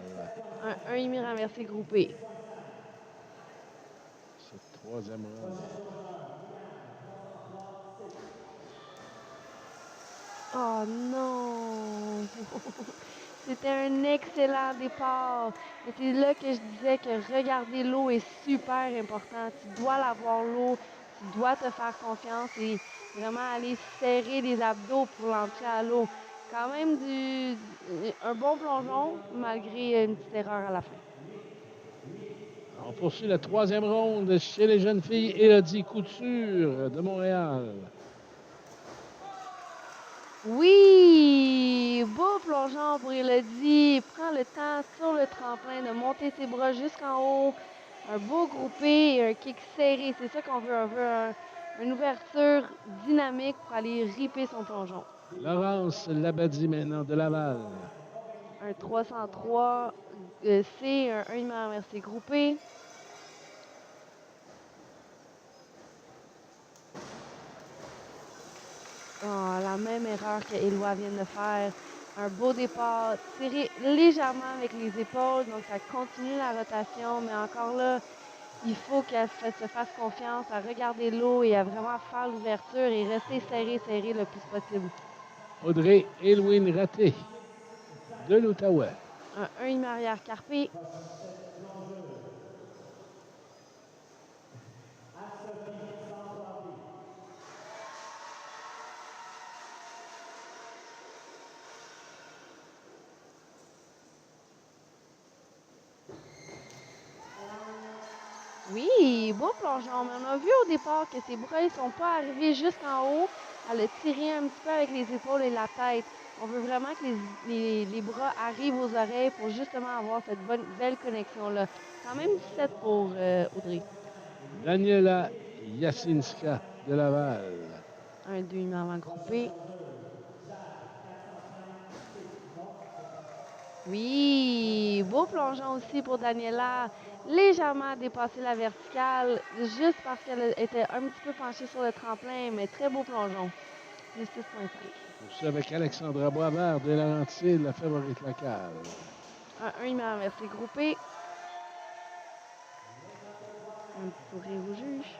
Un 1,5 renversé groupé. C'est troisième rang. Oh non! C'était un excellent départ. Et c'est là que je disais que regarder l'eau est super important. Tu dois l'avoir l'eau, tu dois te faire confiance et vraiment aller serrer les abdos pour l'entrée à l'eau. Quand même un bon plongeon malgré une petite erreur à la fin. On poursuit la troisième ronde chez les jeunes filles. Élodie Couture de Montréal. Oui! Beau plongeon pour Élodie. Prends le temps sur le tremplin de monter ses bras jusqu'en haut. Un beau groupé et un kick serré. C'est ça qu'on veut. On veut une ouverture dynamique pour aller ripper son plongeon. Laurence Labadie maintenant de Laval. Un 303 C, un 1,5 renversé groupé. Oh, la même erreur que Éloi vient de faire. Un beau départ, tiré légèrement avec les épaules, donc ça continue la rotation, mais encore là, il faut qu'elle se fasse confiance à regarder l'eau et à vraiment faire l'ouverture et rester serré le plus possible. Audrey Élwin Raté de l'Outaouais. Un 1,5 arrière carpé. Oui, beau plongeon. Mais on a vu au départ que ses bras ne sont pas arrivés jusqu'en haut. Elle a tiré un petit peu avec les épaules et la tête. On veut vraiment que les bras arrivent aux oreilles pour justement avoir cette belle connexion-là. Quand même 17 pour Audrey. Daniela Jasinska de Laval. Un 2,5 avant groupé. Oui, beau plongeon aussi pour Daniela. Légèrement dépassé la verticale, juste parce qu'elle était un petit peu penchée sur le tremplin, mais très beau plongeon. Le 6,5. Je suis avec Alexandra Boisvert de Laurentides, la favorite locale. Un 1,5 renversé groupé. Un petit sourire au juge.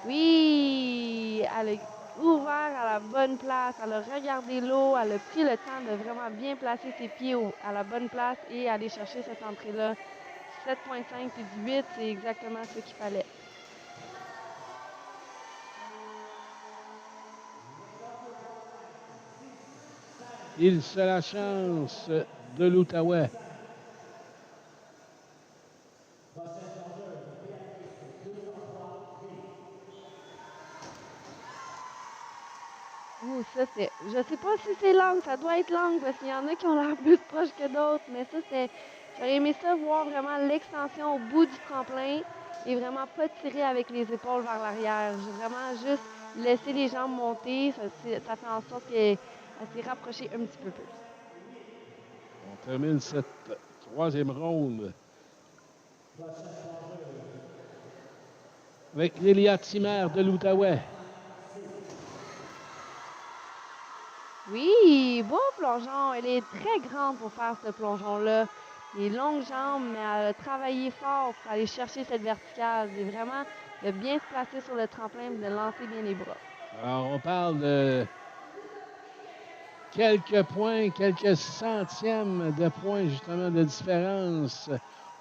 Oui, elle a ouvert à la bonne place, elle a regardé l'eau, elle a pris le temps de vraiment bien placer ses pieds à la bonne place et aller chercher cette entrée-là. 7,5 puis du 8, c'est exactement ce qu'il fallait. Il se la chance de l'Outaouais. Ouh, ça c'est. Je sais pas si c'est langue, ça doit être langue parce qu'il y en a qui ont l'air plus proches que d'autres, mais ça c'est. J'aurais aimé ça voir vraiment l'extension au bout du tremplin et vraiment pas tirer avec les épaules vers l'arrière. J'ai vraiment juste laissé les jambes monter. Ça fait en sorte qu'elle s'est rapprochée un petit peu plus. On termine cette troisième ronde avec Lilia Timer de l'Outaouais. Oui, beau plongeon. Elle est très grande pour faire ce plongeon-là. Les longues jambes, mais elle a travaillé fort pour aller chercher cette verticale. C'est vraiment de bien se placer sur le tremplin et de lancer bien les bras. Alors, on parle de quelques points, quelques centièmes de points, justement, de différence.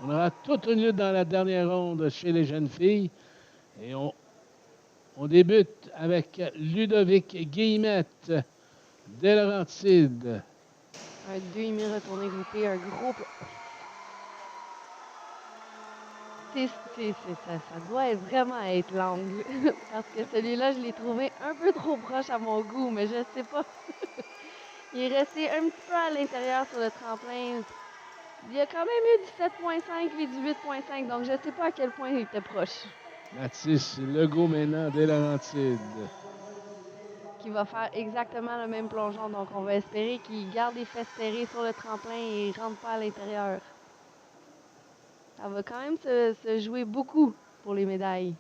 On aura toute une lutte dans la dernière ronde chez les jeunes filles. Et on débute avec Ludovic Guillemette des Laurentides. Un demi retourné groupé, un gros ça doit vraiment être l'angle. Parce que celui-là, je l'ai trouvé un peu trop proche à mon goût, mais je sais pas. Il est resté un petit peu à l'intérieur sur le tremplin. Il y a quand même eu du 7.5 et du 8.5, donc je sais pas à quel point il était proche. Mathis Legault maintenant des Laurentides. Qui va faire exactement le même plongeon, donc on va espérer qu'il garde les fesses serrées sur le tremplin et ne rentre pas à l'intérieur. Ça va quand même se jouer beaucoup pour les médailles.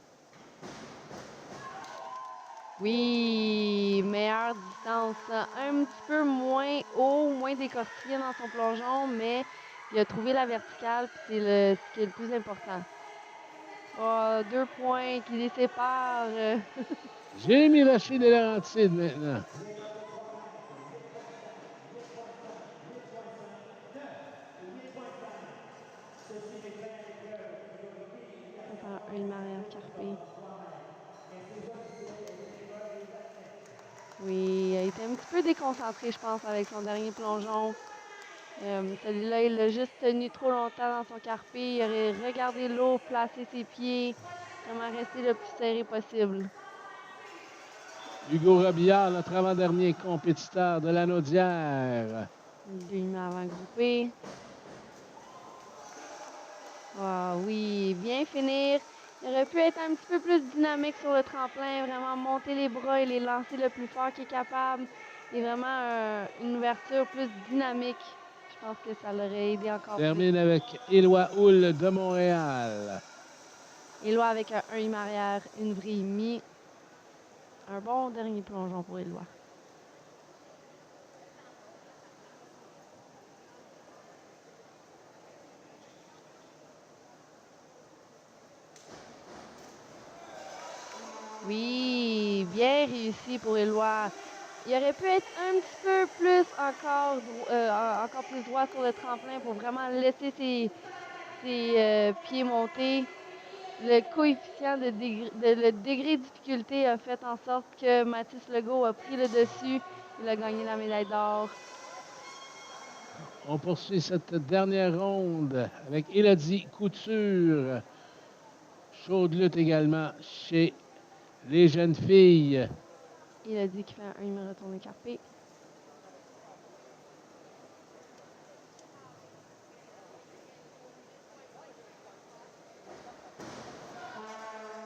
Oui, meilleure distance. Un petit peu moins haut, moins décortiqué dans son plongeon, mais il a trouvé la verticale, puis c'est ce qui est le plus important. Oh, 2 points qui les séparent. Jérémy Vacher des Laurentides maintenant. On va faire une arrière carpé. Oui, il a été un petit peu déconcentré, je pense, avec son dernier plongeon. Celui-là, il l'a juste tenu trop longtemps dans son carpé. Il aurait regardé l'eau, placé ses pieds, vraiment resté le plus serré possible. Hugo Robillard, notre avant-dernier compétiteur de la Naudière. Demi avant groupé. Ah oui, bien finir. Il aurait pu être un petit peu plus dynamique sur le tremplin, vraiment monter les bras et les lancer le plus fort qu'il est capable. Et vraiment une ouverture plus dynamique. Je pense que ça l'aurait aidé encore plus. Termine avec Éloi Houle de Montréal. Éloi avec un 1 arrière, une vrille mi. Un bon dernier plongeon pour Éloi. Oui, bien réussi pour Éloi. Il aurait pu être un petit peu plus encore plus droit sur le tremplin pour vraiment laisser ses pieds monter. Le coefficient le degré de difficulté a fait en sorte que Mathis Legault a pris le dessus. Il a gagné la médaille d'or. On poursuit cette dernière ronde avec Élodie Couture. Chaude lutte également chez les jeunes filles. Il a dit qu'il fait un numéro retourné carpé.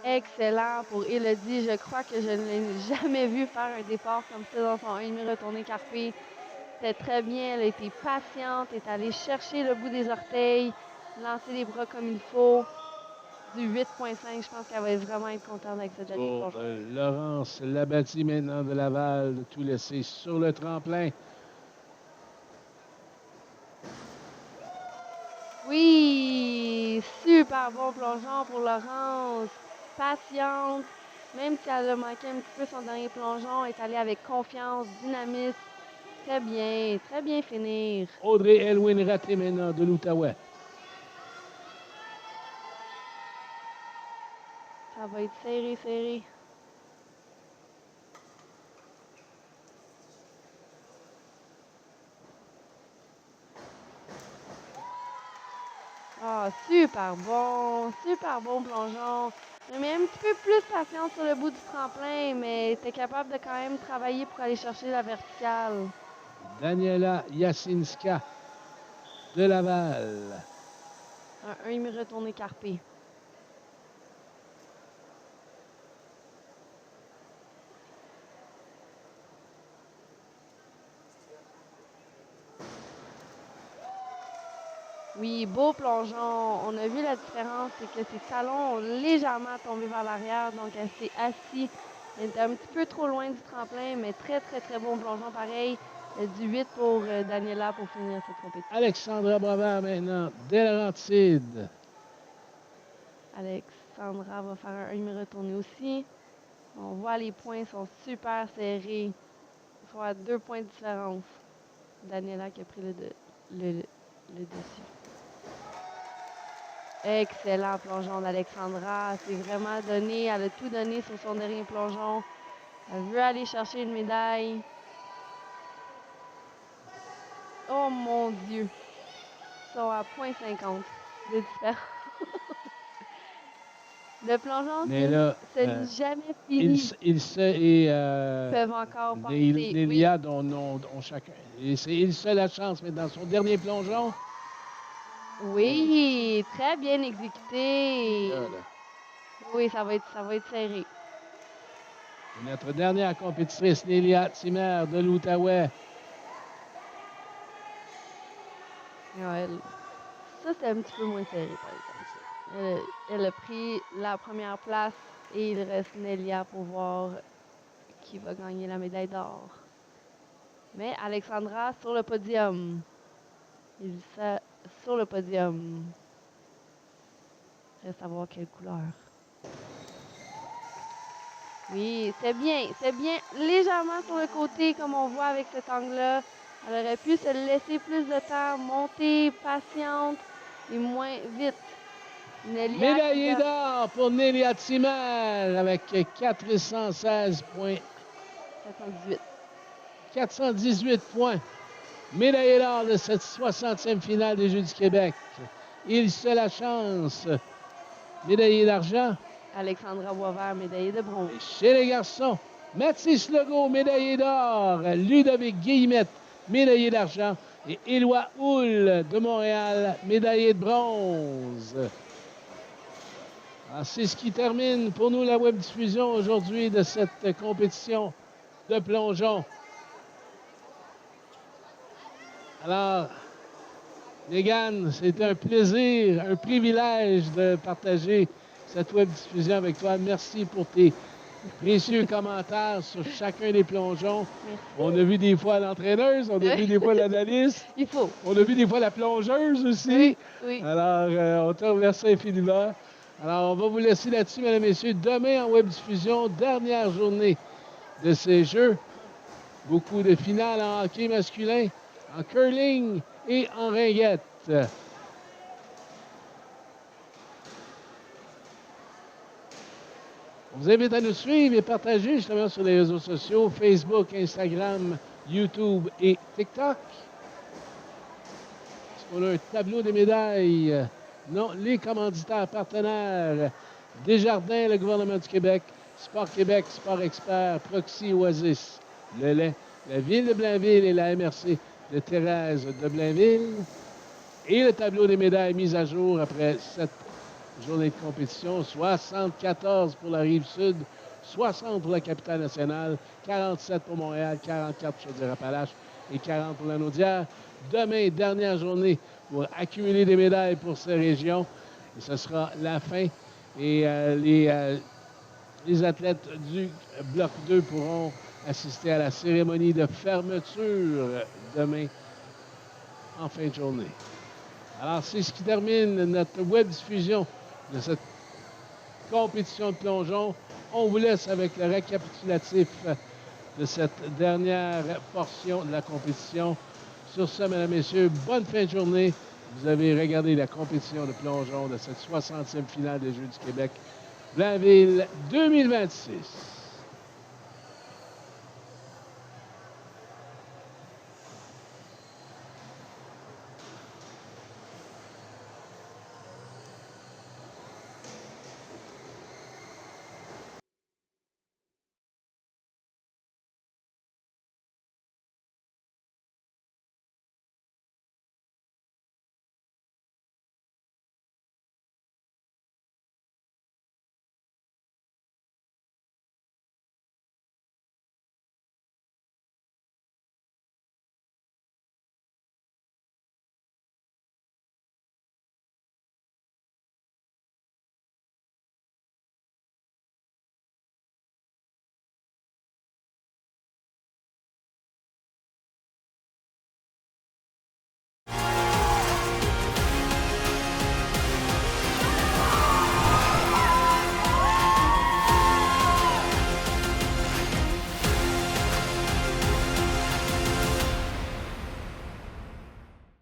Excellent pour Élodie. Je crois que je ne l'ai jamais vu faire un départ comme ça dans son 1,5 retourné carpé. C'était très bien. Elle a été patiente, est allée chercher le bout des orteils, lancer les bras comme il faut. Du 8.5, je pense qu'elle va vraiment être contente avec cette dernière Pour plongeon. Laurence Labadie maintenant de Laval, de tout laisser sur le tremplin. Oui, super bon plongeon pour Laurence. Patiente, même si elle a manqué un petit peu son dernier plongeon, est allée avec confiance, dynamisme. Très bien finir. Audrey Elwin Raté maintenant de l'Outaouais. Ça va être serré. Ah, super bon plongeon. J'ai mis un petit peu plus patience sur le bout du tremplin, mais était capable de quand même travailler pour aller chercher la verticale. Daniela Jasinska de Laval. Un retourné carpé. Oui, beau plongeon. On a vu la différence, c'est que ses talons ont légèrement tombé vers l'arrière, donc elle s'est assise. Elle était un petit peu trop loin du tremplin, mais très, très, très bon plongeon pareil. Du 8 pour Daniela pour finir cette compétition. Alexandra Boisvert maintenant, des Laurentides. Alexandra va faire un demi-retourné aussi. On voit les points sont super serrés. Ils sont à 2 points de différence. Daniela qui a pris le dessus. Excellent plongeon d'Alexandra. Elle s'est vraiment donné. Elle a tout donné sur son dernier plongeon. Elle veut aller chercher une médaille. Oh mon Dieu. Ils sont à 0,50 de différence. Le plongeon, Mais là, ce n'est jamais fini. Ilse et Ils peuvent encore passer. Nélia ont chacun. Ilse a la chance, mais dans son dernier plongeon. Oui, très bien exécuté. Là. Oui, ça va être serré. Et notre dernière compétitrice, Nélia Timmer de l'Outaouais. Ça, c'est un petit peu moins serré, par exemple. Elle a pris la première place et il reste Nélia pour voir qui va gagner la médaille d'or. Mais Alexandra sur le podium. Ilse sur le podium. Reste à voir quelle couleur. Oui, c'est bien. Légèrement sur le côté, comme on voit avec cet angle-là. Elle aurait pu se laisser plus de temps, monter, patiente et moins vite. Médaillée d'or pour Nélia Timmer avec 416 points. 418 points. Médaillée d'or de cette 60e finale des Jeux du Québec. Ilse Lachance, médaillée d'argent. Alexandra Boisvert, médaillée de bronze. Et chez les garçons, Mathis Legault, médaillé d'or. Ludovic Guillemette, médaillé d'argent. Et Éloi Houle de Montréal, médaillé de bronze. Alors, c'est ce qui termine pour nous la web-diffusion aujourd'hui de cette compétition de plongeon. Alors, Mégane, c'est un plaisir, un privilège de partager cette web-diffusion avec toi. Merci pour tes précieux commentaires sur chacun des plongeons. Merci. On a vu des fois l'entraîneuse, on a vu des fois l'analyste. Il faut. On a vu des fois la plongeuse aussi. Oui. Alors, on te remercie infiniment. Alors, on va vous laisser là-dessus, mesdames et messieurs. Demain, en web-diffusion, dernière journée de ces Jeux. Beaucoup de finales en hockey masculin, en curling et en ringuette. On vous invite à nous suivre et partager justement sur les réseaux sociaux, Facebook, Instagram, YouTube et TikTok. Est-ce qu'on a un tableau des médailles? Non, les commanditaires partenaires, Desjardins, le gouvernement du Québec, Sport Québec, Sport Expert, Proxy, Oasis, le lait, la Ville de Blainville et la MRC de Thérèse de Blainville. Et le tableau des médailles mis à jour après cette journée de compétition. 74 pour la Rive-Sud, 60 pour la capitale nationale, 47 pour Montréal, 44 pour Chaudière-Appalaches et 40 pour la Naudière. Demain, dernière journée pour accumuler des médailles pour ces régions. Et ce sera la fin. Et les athlètes du Bloc 2 pourront assister à la cérémonie de fermeture demain en fin de journée. Alors, c'est ce qui termine notre web-diffusion de cette compétition de plongeon. On vous laisse avec le récapitulatif de cette dernière portion de la compétition. Sur ce, mesdames et messieurs, bonne fin de journée. Vous avez regardé la compétition de plongeon de cette 60e finale des Jeux du Québec, Blainville 2026.